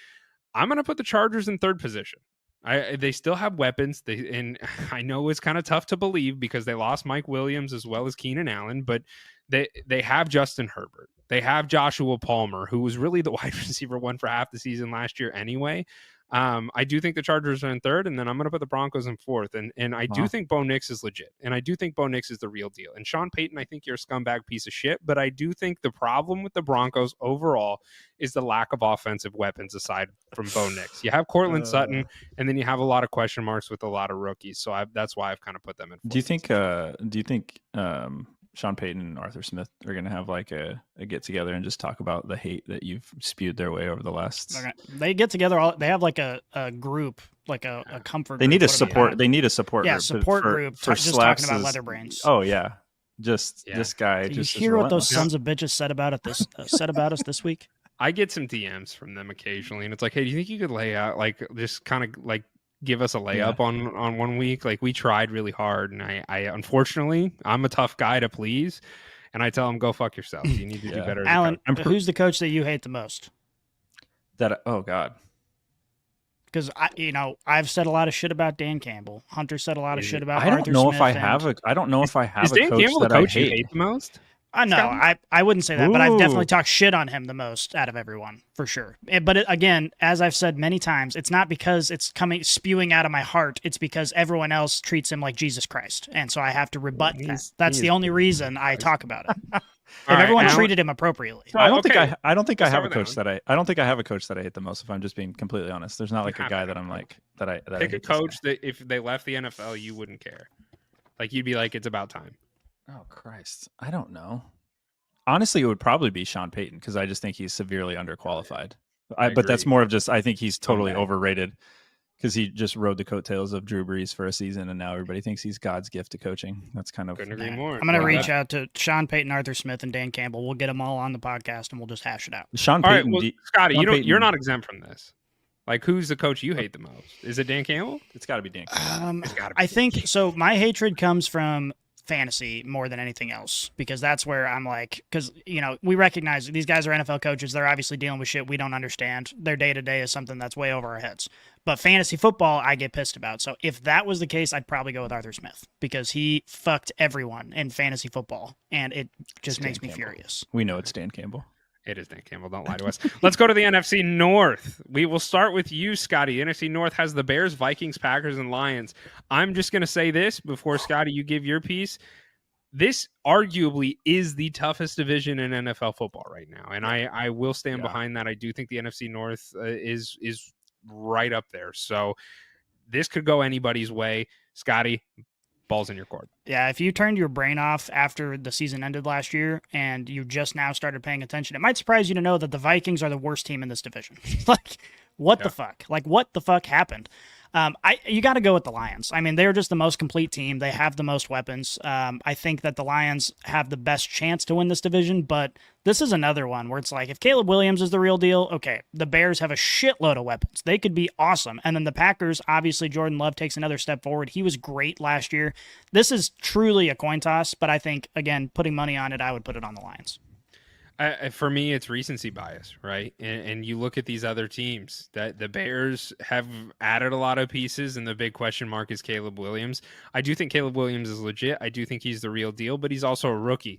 I'm going to put the Chargers in third position. They still have weapons. And I know it's kind of tough to believe because they lost Mike Williams as well as Keenan Allen, but they have Justin Herbert. They have Joshua Palmer, who was really the wide receiver one for half the season last year anyway. I do think the Chargers are in third, and then I'm going to put the Broncos in fourth. And I do think Bo Nix is legit, and I do think Bo Nix is the real deal. And Sean Payton, I think you're a scumbag piece of shit, but I do think the problem with the Broncos overall is the lack of offensive weapons aside from Bo Nix. You have Cortland Sutton, and then you have a lot of question marks with a lot of rookies. So that's why I've kind of put them in fourth. Do you think Sean Payton and Arthur Smith are going to have like a get together and just talk about the hate that you've spewed their way over the last? They get together. They have like a group, like a comfort. They group, need a support. They need a support. Yeah, group support group. For just Slaps talking about Leatherbrains. Oh yeah, this guy. Do you just hear what those sons of bitches said about it? Said about us this week. I get some DMs from them occasionally, and it's like, hey, do you think you could lay out, like, just kind of like give us a layup on 1 week? Like, we tried really hard, and I unfortunately, I'm a tough guy to please, and I tell them, go fuck yourself. You need to do better. Alan, who's the coach that you hate the most? Oh God. Because I've said a lot of shit about Dan Campbell. Hunter said a lot of shit about Arthur Smith. I don't know if I have a is Dan coach Campbell that the coach I you hate the most? No, I wouldn't say that, but I've definitely talked shit on him the most out of everyone, for sure. But again, as I've said many times, it's not because it's spewing out of my heart. It's because everyone else treats him like Jesus Christ, and so I have to rebut that. That's the only reason I talk about it. If everyone treated him appropriately, I don't think I have a coach that I don't think I have a coach that I hate the most. If I'm just being completely honest, there's not like a guy that I'm like that I pick a coach that if they left the NFL, you wouldn't care. Like, you'd be like, it's about time. Oh Christ, I don't know. Honestly, it would probably be Sean Payton because I just think he's severely underqualified. But that's more of just I think he's totally overrated because he just rode the coattails of Drew Brees for a season, and now everybody thinks he's God's gift to coaching. That's kind of. Couldn't agree more. I'm going to reach out to Sean Payton, Arthur Smith, and Dan Campbell. We'll get them all on the podcast, and we'll just hash it out. Sean Payton, all right, well, Scotty, you're not exempt from this. Like, who's the coach you hate the most? Is it Dan Campbell? It's got to be Dan Campbell. I think so. My hatred comes from fantasy more than anything else, because that's where I'm like, because we recognize these guys are NFL coaches. They're obviously dealing with shit we don't understand. Their day-to-day is something that's way over our heads. But fantasy football, I get pissed about. So if that was the case, I'd probably go with Arthur Smith, because he fucked everyone in fantasy football, and it just makes me furious. We know it's Dan Campbell. It is Dan Campbell. Don't lie to us. Let's go to the NFC North. We will start with you, Scotty. The NFC North has the Bears, Vikings, Packers, and Lions. I'm just going to say this before, Scotty, you give your piece. This arguably is the toughest division in NFL football right now, and I will stand behind that. I do think the NFC North is right up there. So this could go anybody's way. Scotty, ball's in your court. Yeah, if you turned your brain off after the season ended last year and you just now started paying attention, it might surprise you to know that the Vikings are the worst team in this division. Like, what the fuck? Like, what the fuck happened? You got to go with the Lions. I mean, they're just the most complete team. They have the most weapons. I think that the Lions have the best chance to win this division, but this is another one where it's like, if Caleb Williams is the real deal, okay, the Bears have a shitload of weapons. They could be awesome. And then the Packers, obviously, Jordan Love takes another step forward. He was great last year. This is truly a coin toss, but I think, again, putting money on it, I would put it on the Lions. For me, it's recency bias, right? And you look at these other teams that the Bears have added a lot of pieces, and the big question mark is Caleb Williams. I do think Caleb Williams is legit. I do think he's the real deal, but he's also a rookie.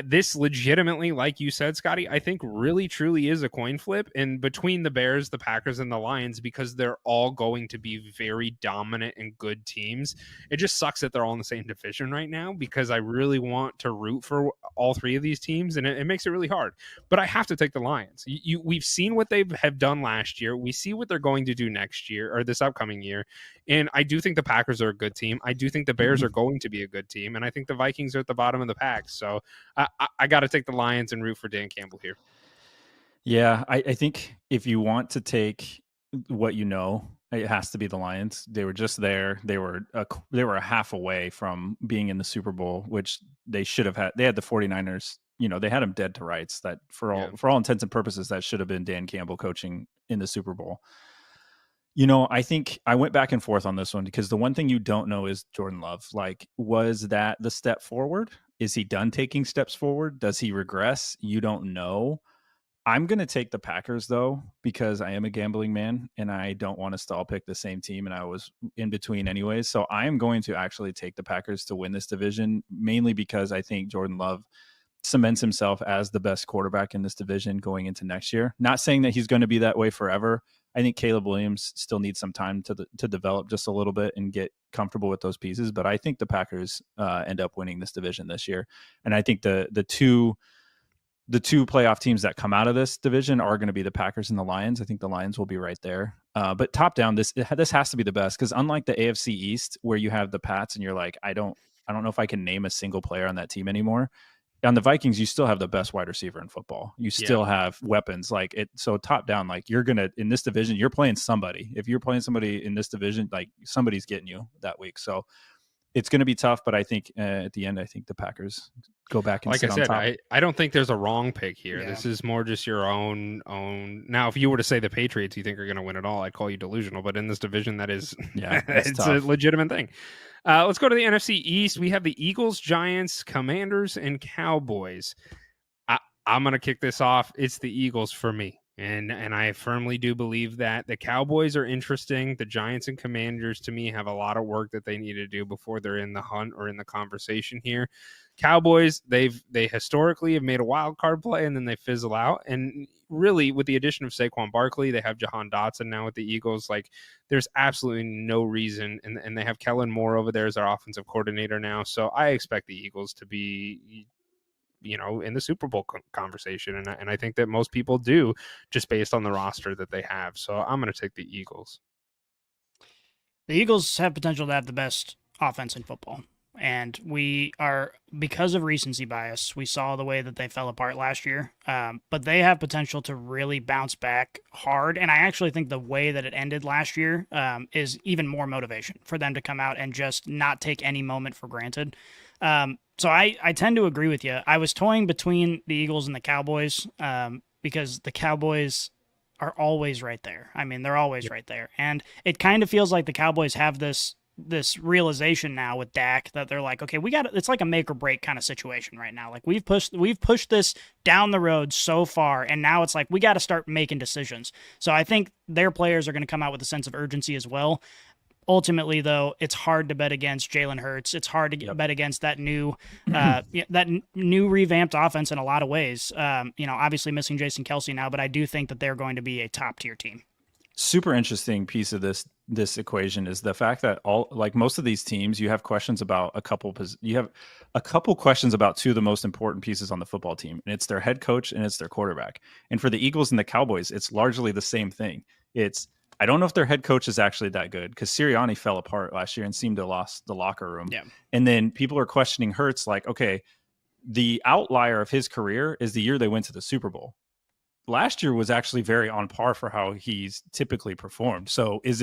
This legitimately, like you said, Scotty, I think really truly is a coin flip in between the Bears, the Packers, and the Lions, because they're all going to be very dominant and good teams. It just sucks that they're all in the same division right now, because I really want to root for all three of these teams, and it makes it really hard. But I have to take the Lions. We've seen what they have done last year. We see what they're going to do next year, or this upcoming year. And I do think the Packers are a good team. I do think the Bears are going to be a good team, and I think the Vikings are at the bottom of the pack. So I got to take the Lions and root for Dan Campbell here. Yeah, I think if you want to take what it has to be the Lions. They were just there. They were a half away from being in the Super Bowl, which they should have had. They had the 49ers. They had them dead to rights. That for all intents and purposes, that should have been Dan Campbell coaching in the Super Bowl. I think I went back and forth on this one, because the one thing you don't know is Jordan Love. Like, was that the step forward? Is he done taking steps forward? Does he regress? You don't know. I'm going to take the Packers, though, because I am a gambling man and I don't want to stall pick the same team, and I was in between anyways. So I am going to actually take the Packers to win this division, mainly because I think Jordan Love cements himself as the best quarterback in this division going into next year. Not saying that he's going to be that way forever. I think Caleb Williams still needs some time to develop just a little bit and get comfortable with those pieces. But I think the Packers end up winning this division this year. And I think the two playoff teams that come out of this division are going to be the Packers and the Lions. I think the Lions will be right there. But top down, this has to be the best, because unlike the AFC East, where you have the Pats and you're like, I don't know if I can name a single player on that team anymore. On the Vikings, you still have the best wide receiver in football. You still have weapons like it. So top down, like you're going to, in this division, you're playing somebody. If you're playing somebody in this division, like somebody's getting you that week. So it's going to be tough, but I think at the end, I think the Packers go back and like sit I said, on top. I don't think there's a wrong pick here. Yeah. This is more just your own. Now, if you were to say the Patriots you think are going to win it all, I'd call you delusional. But in this division, that is, it's tough. a legitimate thing. Let's go to the NFC East. We have the Eagles, Giants, Commanders, and Cowboys. I'm going to kick this off. It's the Eagles for me. And I firmly do believe that the Cowboys are interesting. The Giants and Commanders, to me, have a lot of work that they need to do before they're in the hunt or in the conversation here. Cowboys, they historically have made a wild card play and then they fizzle out. And really, with the addition of Saquon Barkley, they have Jahan Dotson now with the Eagles. Like, there's absolutely no reason. And they have Kellen Moore over there as their offensive coordinator now. So I expect the Eagles to be, in the Super Bowl conversation. And I think that most people do, just based on the roster that they have. So I'm going to take the Eagles. The Eagles have potential to have the best offense in football. And we are, because of recency bias, we saw the way that they fell apart last year. But they have potential to really bounce back hard. And I actually think the way that it ended last year is even more motivation for them to come out and just not take any moment for granted. So I tend to agree with you. I was toying between the Eagles and the Cowboys because the Cowboys are always right there. I mean, they're always right there. And it kind of feels like the Cowboys have this realization now with Dak that they're like, okay, it's like a make or break kind of situation right now. Like we've pushed this down the road so far, and now it's like we got to start making decisions. So I think their players are going to come out with a sense of urgency as well. Ultimately, though, it's hard to bet against Jalen Hurts. It's hard to bet against that new revamped offense in a lot of ways. Obviously missing Jason Kelce now, but I do think that they're going to be a top tier team. Super interesting piece of this equation is the fact that most of these teams, you have questions about a couple questions about two of the most important pieces on the football team, and it's their head coach and it's their quarterback. And for the Eagles and the Cowboys, it's largely the same thing. I don't know if their head coach is actually that good, because Sirianni fell apart last year and seemed to have lost the locker room. Yeah. And then people are questioning Hurts, like, okay, the outlier of his career is the year they went to the Super Bowl. Last year was actually very on par for how he's typically performed. So is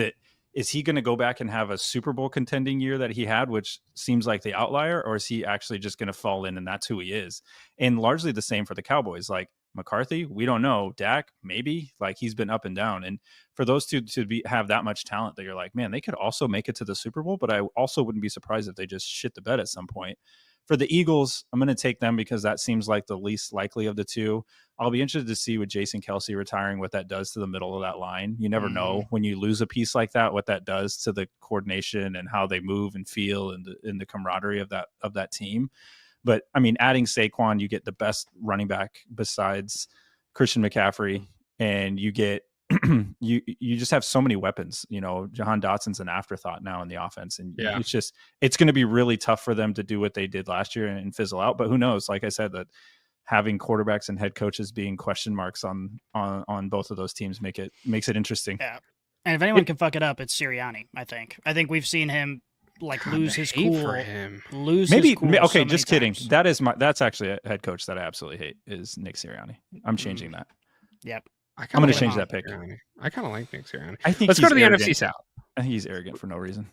he going to go back and have a Super Bowl contending year that he had, which seems like the outlier, or is he actually just going to fall in and that's who he is? And largely the same for the Cowboys. Like McCarthy, we don't know. Dak, maybe. Like he's been up and down. And for those two to have that much talent that you're like, man, they could also make it to the Super Bowl, but I also wouldn't be surprised if they just shit the bed at some point. For the Eagles, I'm going to take them because that seems like the least likely of the two. I'll be interested to see with Jason Kelce retiring what that does to the middle of that line. You never know when you lose a piece like that, what that does to the coordination and how they move and feel and the camaraderie of that team. But I mean, adding Saquon, you get the best running back besides Christian McCaffrey, and you get you just have so many weapons. Jahan Dotson's an afterthought now in the offense, and it's going to be really tough for them to do what they did last year and fizzle out. But who knows? Like I said, that having quarterbacks and head coaches being question marks on both of those teams makes it interesting. Yeah, and if anyone can fuck it up, it's Sirianni. I think we've seen him lose his cool. For him. Okay, just kidding. Times. That's actually a head coach that I absolutely hate is Nick Sirianni. I'm changing that. Yep. I'm going to change that pick. I kind of like Nick Sirianni. Let's go to the NFC South. I think he's arrogant for no reason.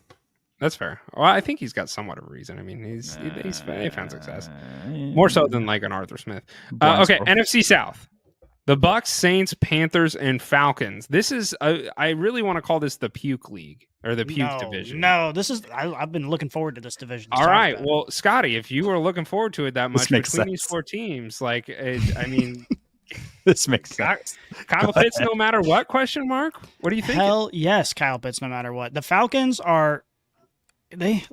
That's fair. Well, I think he's got somewhat of a reason. I mean, he's found success more so than like an Arthur Smith. Okay, NFC South. The Bucs, Saints, Panthers, and Falcons. This is I really want to call this the puke league or the puke division. No, this is I've been looking forward to this division. All right, well, Scotty, if you were looking forward to it that much between these four teams, like I mean. This makes sense. Kyle Pitts, no matter what? Question mark. What do you think? Hell yes, Kyle Pitts, no matter what. The Falcons are.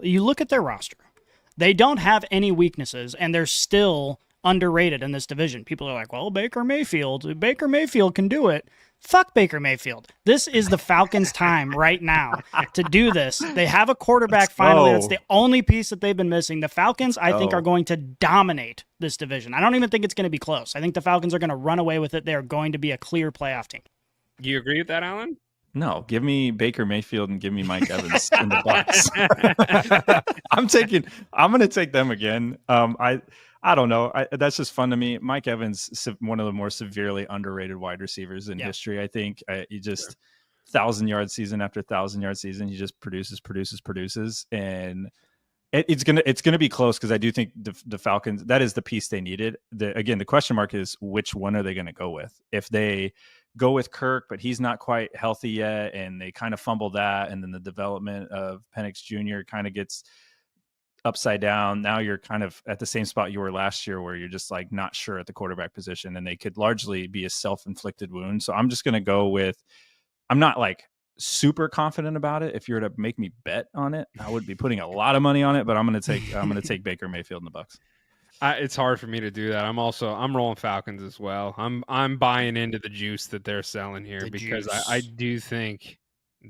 You look at their roster. They don't have any weaknesses, and they're still underrated in this division. People are like, well, Baker Mayfield can do it. Fuck Baker Mayfield. This is the Falcons' time right now to do this. They have a quarterback finally. That's the only piece that they've been missing. The Falcons, I think, are going to dominate this division. I don't even think it's going to be close. I think the Falcons are going to run away with it. They're going to be a clear playoff team. Do you agree with that, Alan? No, give me Baker Mayfield and give me Mike Evans in the Bucs. I'm going to take them again. I don't know. That's just fun to me. Mike Evans, one of the more severely underrated wide receivers in history. I think he just 1,000-yard season after 1,000-yard season, he just produces, and it's gonna be close because I do think the Falcons, that is the piece they needed. The question mark is which one are they going to go with? If they go with Kirk, but he's not quite healthy yet, and they kind of fumble that, and then the development of Penix Jr. kind of gets upside down. Now you're kind of at the same spot you were last year, where you're just like not sure at the quarterback position, and they could largely be a self-inflicted wound. So I'm just going to go with, I'm not like super confident about it. If you were to make me bet on it, I would be putting a lot of money on it, but I'm going to take Baker Mayfield in the Bucs. It's hard for me to do that. I'm rolling Falcons as well. I'm buying into the juice that they're selling here because I do think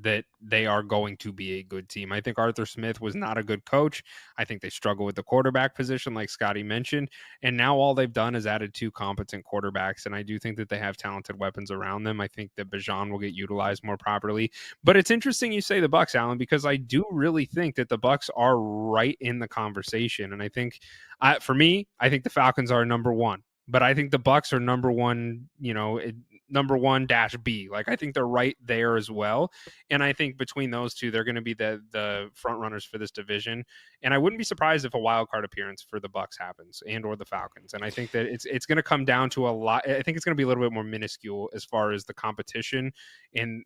that they are going to be a good team. I think Arthur Smith was not a good coach. I think they struggle with the quarterback position, like Scotty mentioned. And now all they've done is added 2 competent quarterbacks. And I do think that they have talented weapons around them. I think that Bijan will get utilized more properly. But it's interesting you say the Bucs, Alan, because I do really think that the Bucs are right in the conversation. And I think, for me, I think the Falcons are number 1. But I think the Bucs are number 1, number 1-B. Like, I think they're right there as well. And I think between those two, they're going to be the front runners for this division. And I wouldn't be surprised if a wild card appearance for the Bucs happens or the Falcons. And I think that it's going to come down to a lot. I think it's going to be a little bit more minuscule as far as the competition and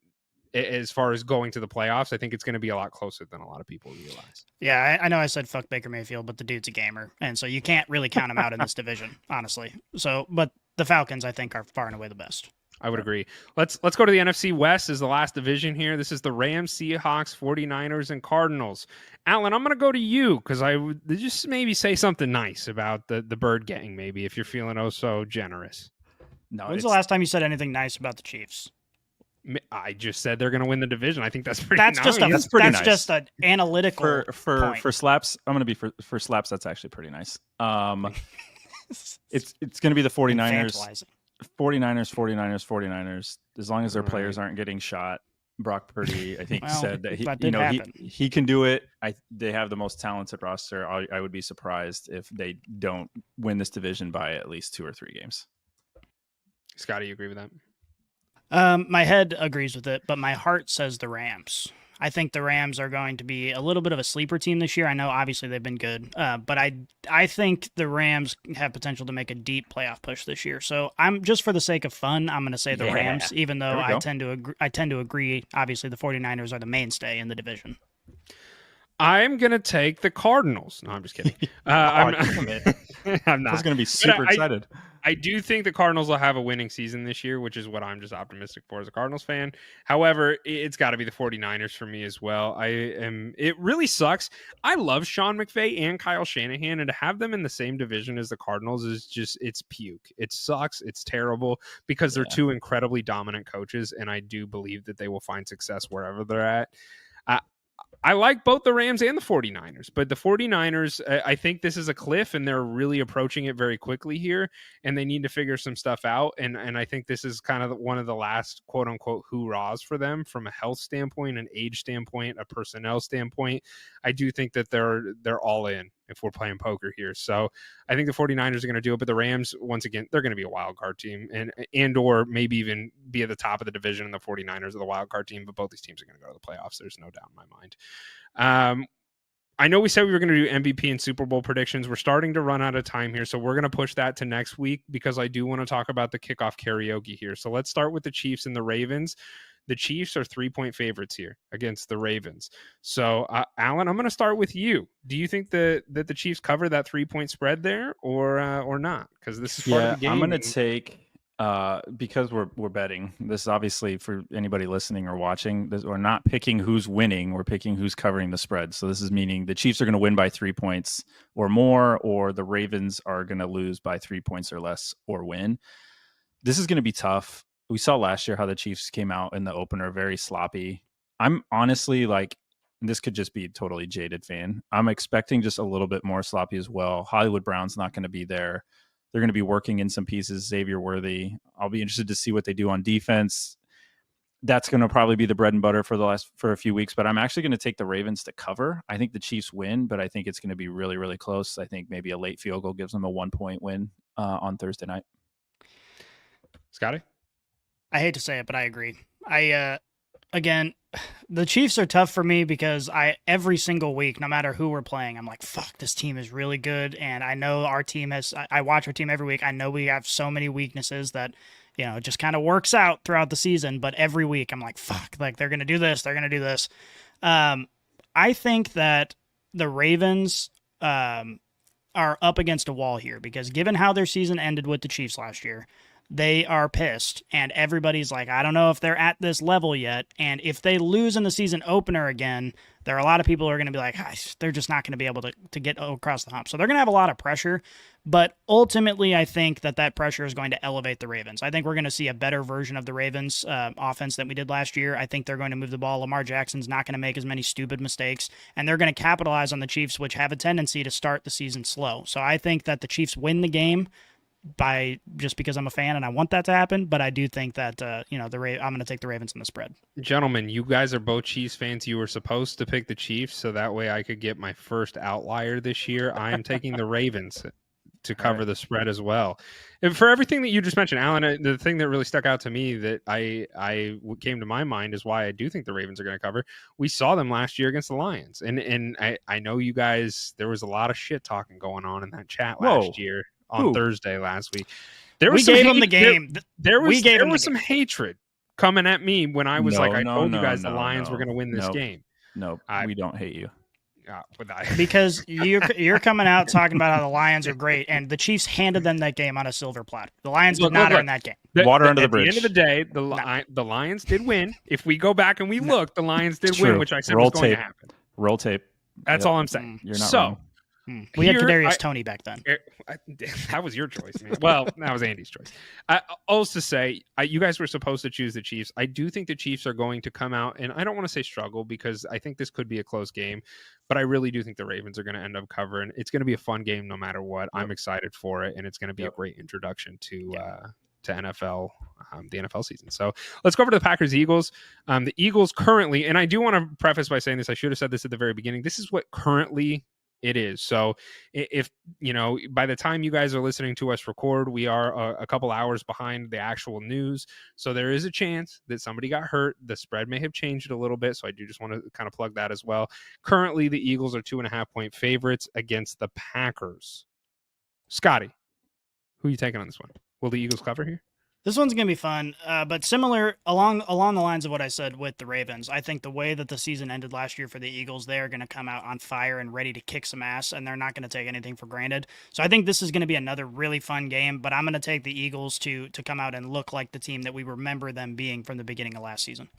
as far as going to the playoffs. I think it's going to be a lot closer than a lot of people realize. Yeah, I know I said fuck Baker Mayfield, but the dude's a gamer. And so you can't really count him out in this division, honestly. So, but the Falcons, I think, are far and away the best. I would agree. Let's go to the NFC West as the last division here. This is the Rams, Seahawks, 49ers, and Cardinals. Alan, I'm going to go to you because I would just maybe say something nice about the Bird Gang, maybe, if you're feeling oh so generous. No, when's the last time you said anything nice about the Chiefs? I just said they're going to win the division. I think that's pretty nice. That's just an analytical for slaps. I'm going to be for slaps. That's actually pretty nice. It's going to be the 49ers. 49ers. As long as their players aren't getting shot. Brock Purdy, I think, said that he can do it. They have the most talented roster. I would be surprised if they don't win this division by at least 2 or 3 games. Scotty, you agree with that? My head agrees with it, but my heart says the Rams. I think the Rams are going to be a little bit of a sleeper team this year. I know obviously they've been good, but I think the Rams have potential to make a deep playoff push this year. So I'm just for the sake of fun, I'm going to say the Rams, even though I tend to agree. Obviously, the 49ers are the mainstay in the division. I'm going to take the Cardinals. No, I'm just kidding. I'm not. I was going to be super excited. I do think the Cardinals will have a winning season this year, which is what I'm just optimistic for as a Cardinals fan. However, it's got to be the 49ers for me as well. It really sucks. I love Sean McVay and Kyle Shanahan, and to have them in the same division as the Cardinals is just, it's puke. It sucks. It's terrible because they're 2 incredibly dominant coaches, and I do believe that they will find success wherever they're at. I like both the Rams and the 49ers, but the 49ers, I think this is a cliff and they're really approaching it very quickly here, and they need to figure some stuff out. And I think this is kind of one of the last quote unquote hoorahs for them from a health standpoint, an age standpoint, a personnel standpoint. I do think that they're all in if we're playing poker here. So I think the 49ers are going to do it, but the Rams, once again, they're going to be a wild card team and or maybe even be at the top of the division, and the 49ers are the wild card team, but both these teams are going to go to the playoffs. There's no doubt in my mind. I know we said we were going to do MVP and Super Bowl predictions. We're starting to run out of time here, so we're going to push that to next week because I do want to talk about the kickoff karaoke here. So let's start with the Chiefs and the Ravens. The Chiefs are 3-point favorites here against the Ravens. So, Alan, I'm going to start with you. Do you think that the Chiefs cover that 3-point spread there or not? Because this is part of the game. I'm going to take because we're betting. This is obviously for anybody listening or watching. We're not picking who's winning. We're picking who's covering the spread. So this is meaning the Chiefs are going to win by 3 points or more, or the Ravens are going to lose by 3 points or less or win. This is going to be tough. We saw last year how the Chiefs came out in the opener very sloppy. I'm honestly like, this could just be a totally jaded fan. I'm expecting just a little bit more sloppy as well. Hollywood Brown's not going to be there. They're going to be working in some pieces, Xavier Worthy. I'll be interested to see what they do on defense. That's going to probably be the bread and butter for a few weeks, but I'm actually going to take the Ravens to cover. I think the Chiefs win, but I think it's going to be really, really close. I think maybe a late field goal gives them a 1-point win on Thursday night. Scotty? I hate to say it, but I agree. Again, the Chiefs are tough for me because every single week, no matter who we're playing, I'm like, fuck, this team is really good. And I know our team I watch our team every week. I know we have so many weaknesses that, it just kind of works out throughout the season. But every week I'm like, fuck, like they're going to do this. They're going to do this. I think that the Ravens are up against a wall here because given how their season ended with the Chiefs last year, they are pissed, and everybody's like, I don't know if they're at this level yet. And if they lose in the season opener again, there are a lot of people who are going to be like, they're just not going to be able to get across the hump. So they're going to have a lot of pressure. But ultimately, I think that pressure is going to elevate the Ravens. I think we're going to see a better version of the Ravens offense than we did last year. I think they're going to move the ball. Lamar Jackson's not going to make as many stupid mistakes, and they're going to capitalize on the Chiefs, which have a tendency to start the season slow. So I think that the Chiefs win the game just because I'm a fan and I want that to happen, but I do think that I'm going to take the Ravens in the spread. Gentlemen, you guys are both Chiefs fans. You were supposed to pick the Chiefs, so that way I could get my first outlier this year. I am taking the Ravens to cover the spread as well. And for everything that you just mentioned, Alan, the thing that really stuck out to me that I came to my mind is why I do think the Ravens are going to cover. We saw them last year against the Lions, and I know you guys. There was a lot of shit talking going on in that chat last year. On Thursday last week, we gave them the game. There was some hatred coming at me when I was I told you guys the Lions were going to win this game. No, we don't hate you. Because you're coming out talking about how the Lions are great, and the Chiefs handed them that game on a silver platter. The Lions did not earn that game. Water under the bridge. At the end of the day, the Lions did win. If we go back and we look, the Lions did win, which I said was going to happen. Roll tape. That's all I'm saying. You're not wrong. We had Kadarius Toney back then. That was your choice, man. Well, that was Andy's choice. Also say, you guys were supposed to choose the Chiefs. I do think the Chiefs are going to come out, and I don't want to say struggle because I think this could be a close game, but I really do think the Ravens are going to end up covering. It's going to be a fun game no matter what. I'm excited for it, and it's going to be a great introduction to NFL, the NFL season. So let's go over to the Packers-Eagles. The Eagles currently, and I do want to preface by saying this, I should have said this at the very beginning. This is what currently it is. So if, by the time you guys are listening to us record, we are a couple hours behind the actual news. So there is a chance that somebody got hurt. The spread may have changed a little bit. So I do just want to kind of plug that as well. Currently, the Eagles are 2.5-point favorites against the Packers. Scotty, who are you taking on this one? Will the Eagles cover here? This one's going to be fun, but similar along the lines of what I said with the Ravens. I think the way that the season ended last year for the Eagles, they are going to come out on fire and ready to kick some ass, and they're not going to take anything for granted. So I think this is going to be another really fun game, but I'm going to take the Eagles to come out and look like the team that we remember them being from the beginning of last season.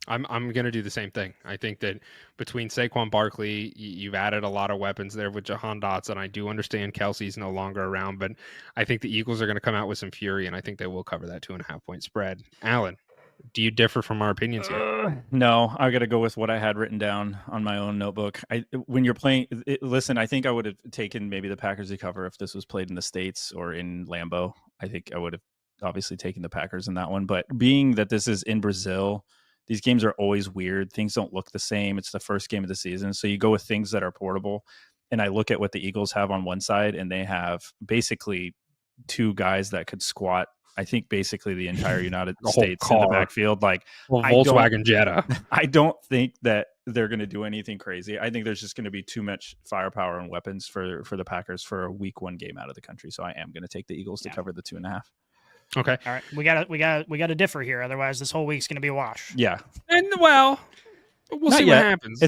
I'm going to do the same thing. I think that between Saquon Barkley, you've added a lot of weapons there with Jahan Dotson. I do understand Kelsey's no longer around, but I think the Eagles are going to come out with some fury, and I think they will cover that 2.5-point spread. Alan, do you differ from our opinions here? No, I got to go with what I had written down on my own notebook. When you're playing, listen, I think I would have taken maybe the Packers to cover if this was played in the States or in Lambeau. I think I would have obviously taken the Packers in that one, but being that this is in Brazil, these games are always weird. Things don't look the same. It's the first game of the season. So you go with things that are portable. And I look at what the Eagles have on one side, and they have basically two guys that could squat, I think, basically the entire United States in the backfield. Like Volkswagen Jetta. I don't think that they're going to do anything crazy. I think there's just going to be too much firepower and weapons for the Packers for a week one game out of the country. So I am going to take the Eagles to cover the 2.5. Okay. All right. We got to differ here. Otherwise, this whole week's going to be a wash. Yeah. And we'll see what happens.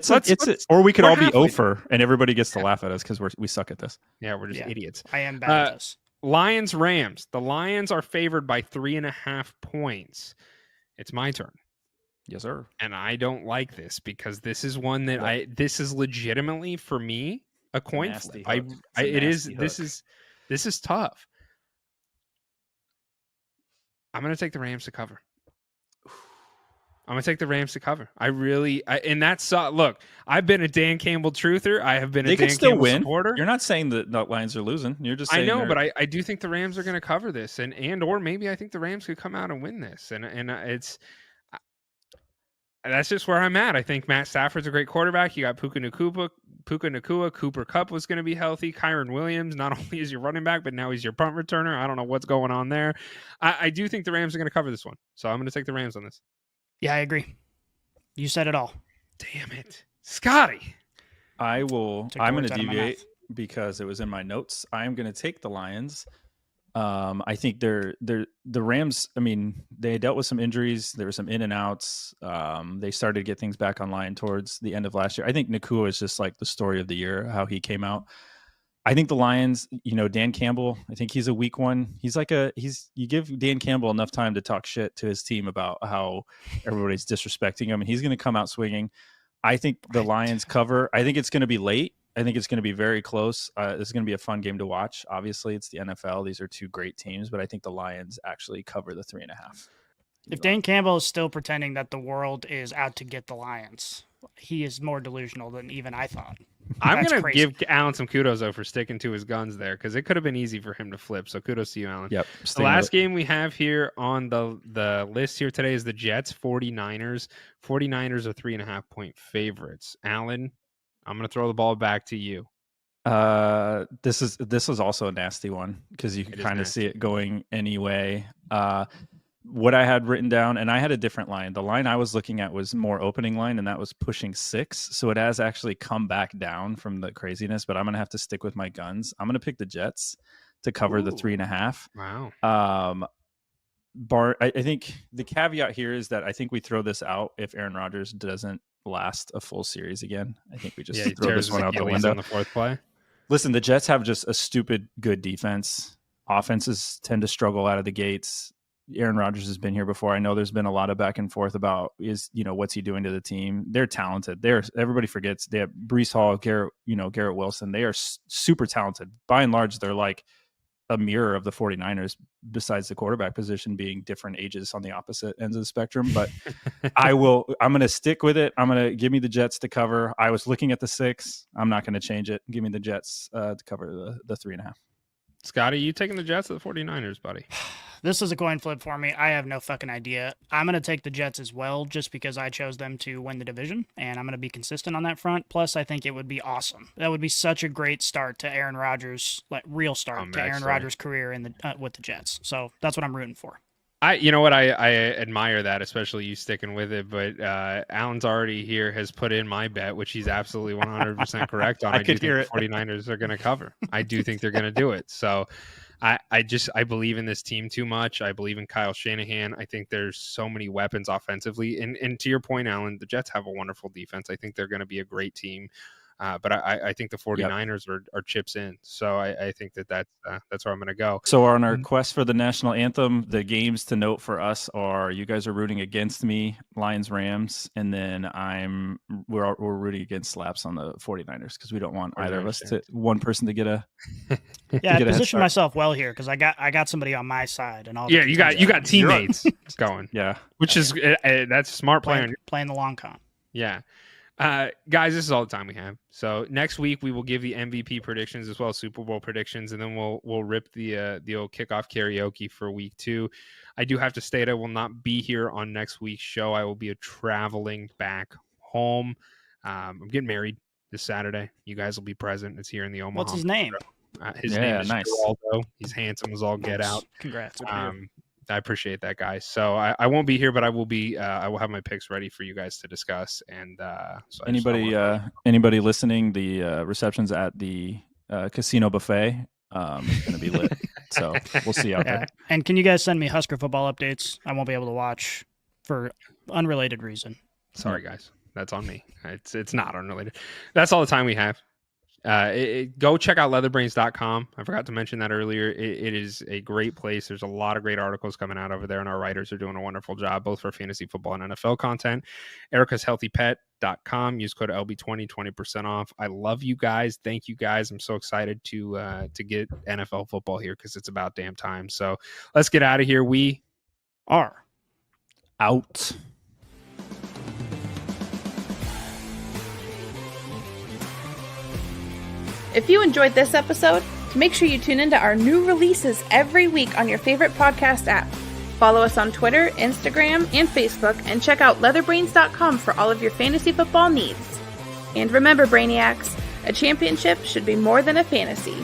Or we could all be over and everybody gets to laugh at us because we suck at this. Yeah, we're just idiots. I am bad at this. Lions Rams. The Lions are favored by 3.5 points. It's my turn. Yes, sir. And I don't like this because this is one that this is legitimately for me a coin flip. This is tough. I'm going to take the Rams to cover. And that's look, I've been a Dan Campbell truther. I have been a Dan Campbell supporter. You're not saying that the Lions are losing. You're just saying I know, but I do think the Rams are going to cover this, or maybe I think the Rams could come out and win this. And that's just where I'm at. I think Matt Stafford's a great quarterback. You got Puka Nacua. Cooper Kupp was going to be healthy. Kyron Williams, not only is your running back, but now he's your punt returner. I don't know what's going on there. I do think the Rams are going to cover this one. So I'm going to take the Rams on this. Yeah, I agree. You said it all. Damn it. Scotty. I'm going to deviate because it was in my notes. I'm going to take the Lions. I think the Rams, I mean, they dealt with some injuries. There were some in and outs. They started to get things back online towards the end of last year. I think Nacua is just like the story of the year, how he came out. I think the Lions, Dan Campbell, I think he's a weak one. You give Dan Campbell enough time to talk shit to his team about how everybody's disrespecting him, and he's going to come out swinging. I think the Lions cover. I think it's going to be late. I think it's going to be very close. This is going to be a fun game to watch. Obviously, it's the NFL. These are two great teams, but I think the Lions actually cover the 3.5. If Dan Campbell is still pretending that the world is out to get the Lions, he is more delusional than even I thought. I'm going to give Allen some kudos, though, for sticking to his guns there, because it could have been easy for him to flip. So kudos to you, Allen. Yep. The last game we have here on the list here today is the Jets 49ers. 49ers are 3.5-point favorites. Allen, I'm going to throw the ball back to you. This is also a nasty one because you can kind of see it going anyway. What I had written down, and I had a different line. The line I was looking at was more opening line, and that was pushing 6. So it has actually come back down from the craziness, but I'm going to have to stick with my guns. I'm going to pick the Jets to cover the 3.5. Wow. I think the caveat here is that I think we throw this out if Aaron Rodgers doesn't last a full series again. I think we just throw this one out the window. On the fourth play. Listen, the Jets have just a stupid good defense. Offenses tend to struggle out of the gates. Aaron Rodgers has been here before. I know there's been a lot of back and forth about what's he doing to the team. They're talented. Everybody forgets they have Breece Hall, Garrett Wilson. They are super talented. By and large, they're like a mirror of the 49ers, besides the quarterback position being different ages on the opposite ends of the spectrum. But I'm going to stick with it. I'm going to give me the Jets to cover. I was looking at the 6. I'm not going to change it. Give me the Jets to cover the 3.5. Scotty, you taking the Jets or the 49ers, buddy? This is a coin flip for me. I have no fucking idea. I'm going to take the Jets as well, just because I chose them to win the division, and I'm going to be consistent on that front. Plus, I think it would be awesome. That would be such a great start to Aaron Rodgers, real start to Aaron Rodgers' career with the Jets. So that's what I'm rooting for. I admire that, especially you sticking with it. But Allen's already here has put in my bet, which he's absolutely 100% correct on. I do think the 49ers are going to cover. I do think they're going to do it. So I believe in this team too much. I believe in Kyle Shanahan. I think there's so many weapons offensively. And to your point, Allen, the Jets have a wonderful defense. I think they're going to be a great team. But I think the 49ers are chips in. So I think that's where I'm going to go. So on our quest for the national anthem, the games to note for us are you guys are rooting against me, Lions, Rams, and then we're rooting against slaps on the 49ers because we don't want either of us one person to get a I positioned myself well here because I got somebody on my side and all. Yeah, you got teammates going. Yeah, which is that's smart playing the long con. Yeah. Guys, this is all the time we have. So next week we will give the MVP predictions as well as Super Bowl predictions, and then we'll rip the old kickoff karaoke for week 2. I do have to state I will not be here on next week's show. I will be traveling back home. I'm getting married this Saturday. You guys will be present. It's here in the Omaha. What's his name? His name is nice. Geraldo. He's handsome as all get out. Congrats. I appreciate that, guys. So I won't be here, but I will be. I will have my picks ready for you guys to discuss. And so anybody listening, the receptions at the casino buffet is going to be lit. So we'll see you out there. And can you guys send me Husker football updates? I won't be able to watch for unrelated reason. Sorry, guys. That's on me. It's not unrelated. That's all the time we have. Go check out leatherbrains.com. I forgot to mention that earlier. It is a great place. There's a lot of great articles coming out over there, and our writers are doing a wonderful job, both for fantasy football and NFL content. ericashealthypet.com. Use code LB20, 20% off. I love you guys. Thank you guys. I'm so excited to get NFL football here because it's about damn time. So let's get out of here. We are out. If you enjoyed this episode, make sure you tune into our new releases every week on your favorite podcast app. Follow us on Twitter, Instagram, and Facebook, and check out leatherbrains.com for all of your fantasy football needs. And remember, Brainiacs, a championship should be more than a fantasy.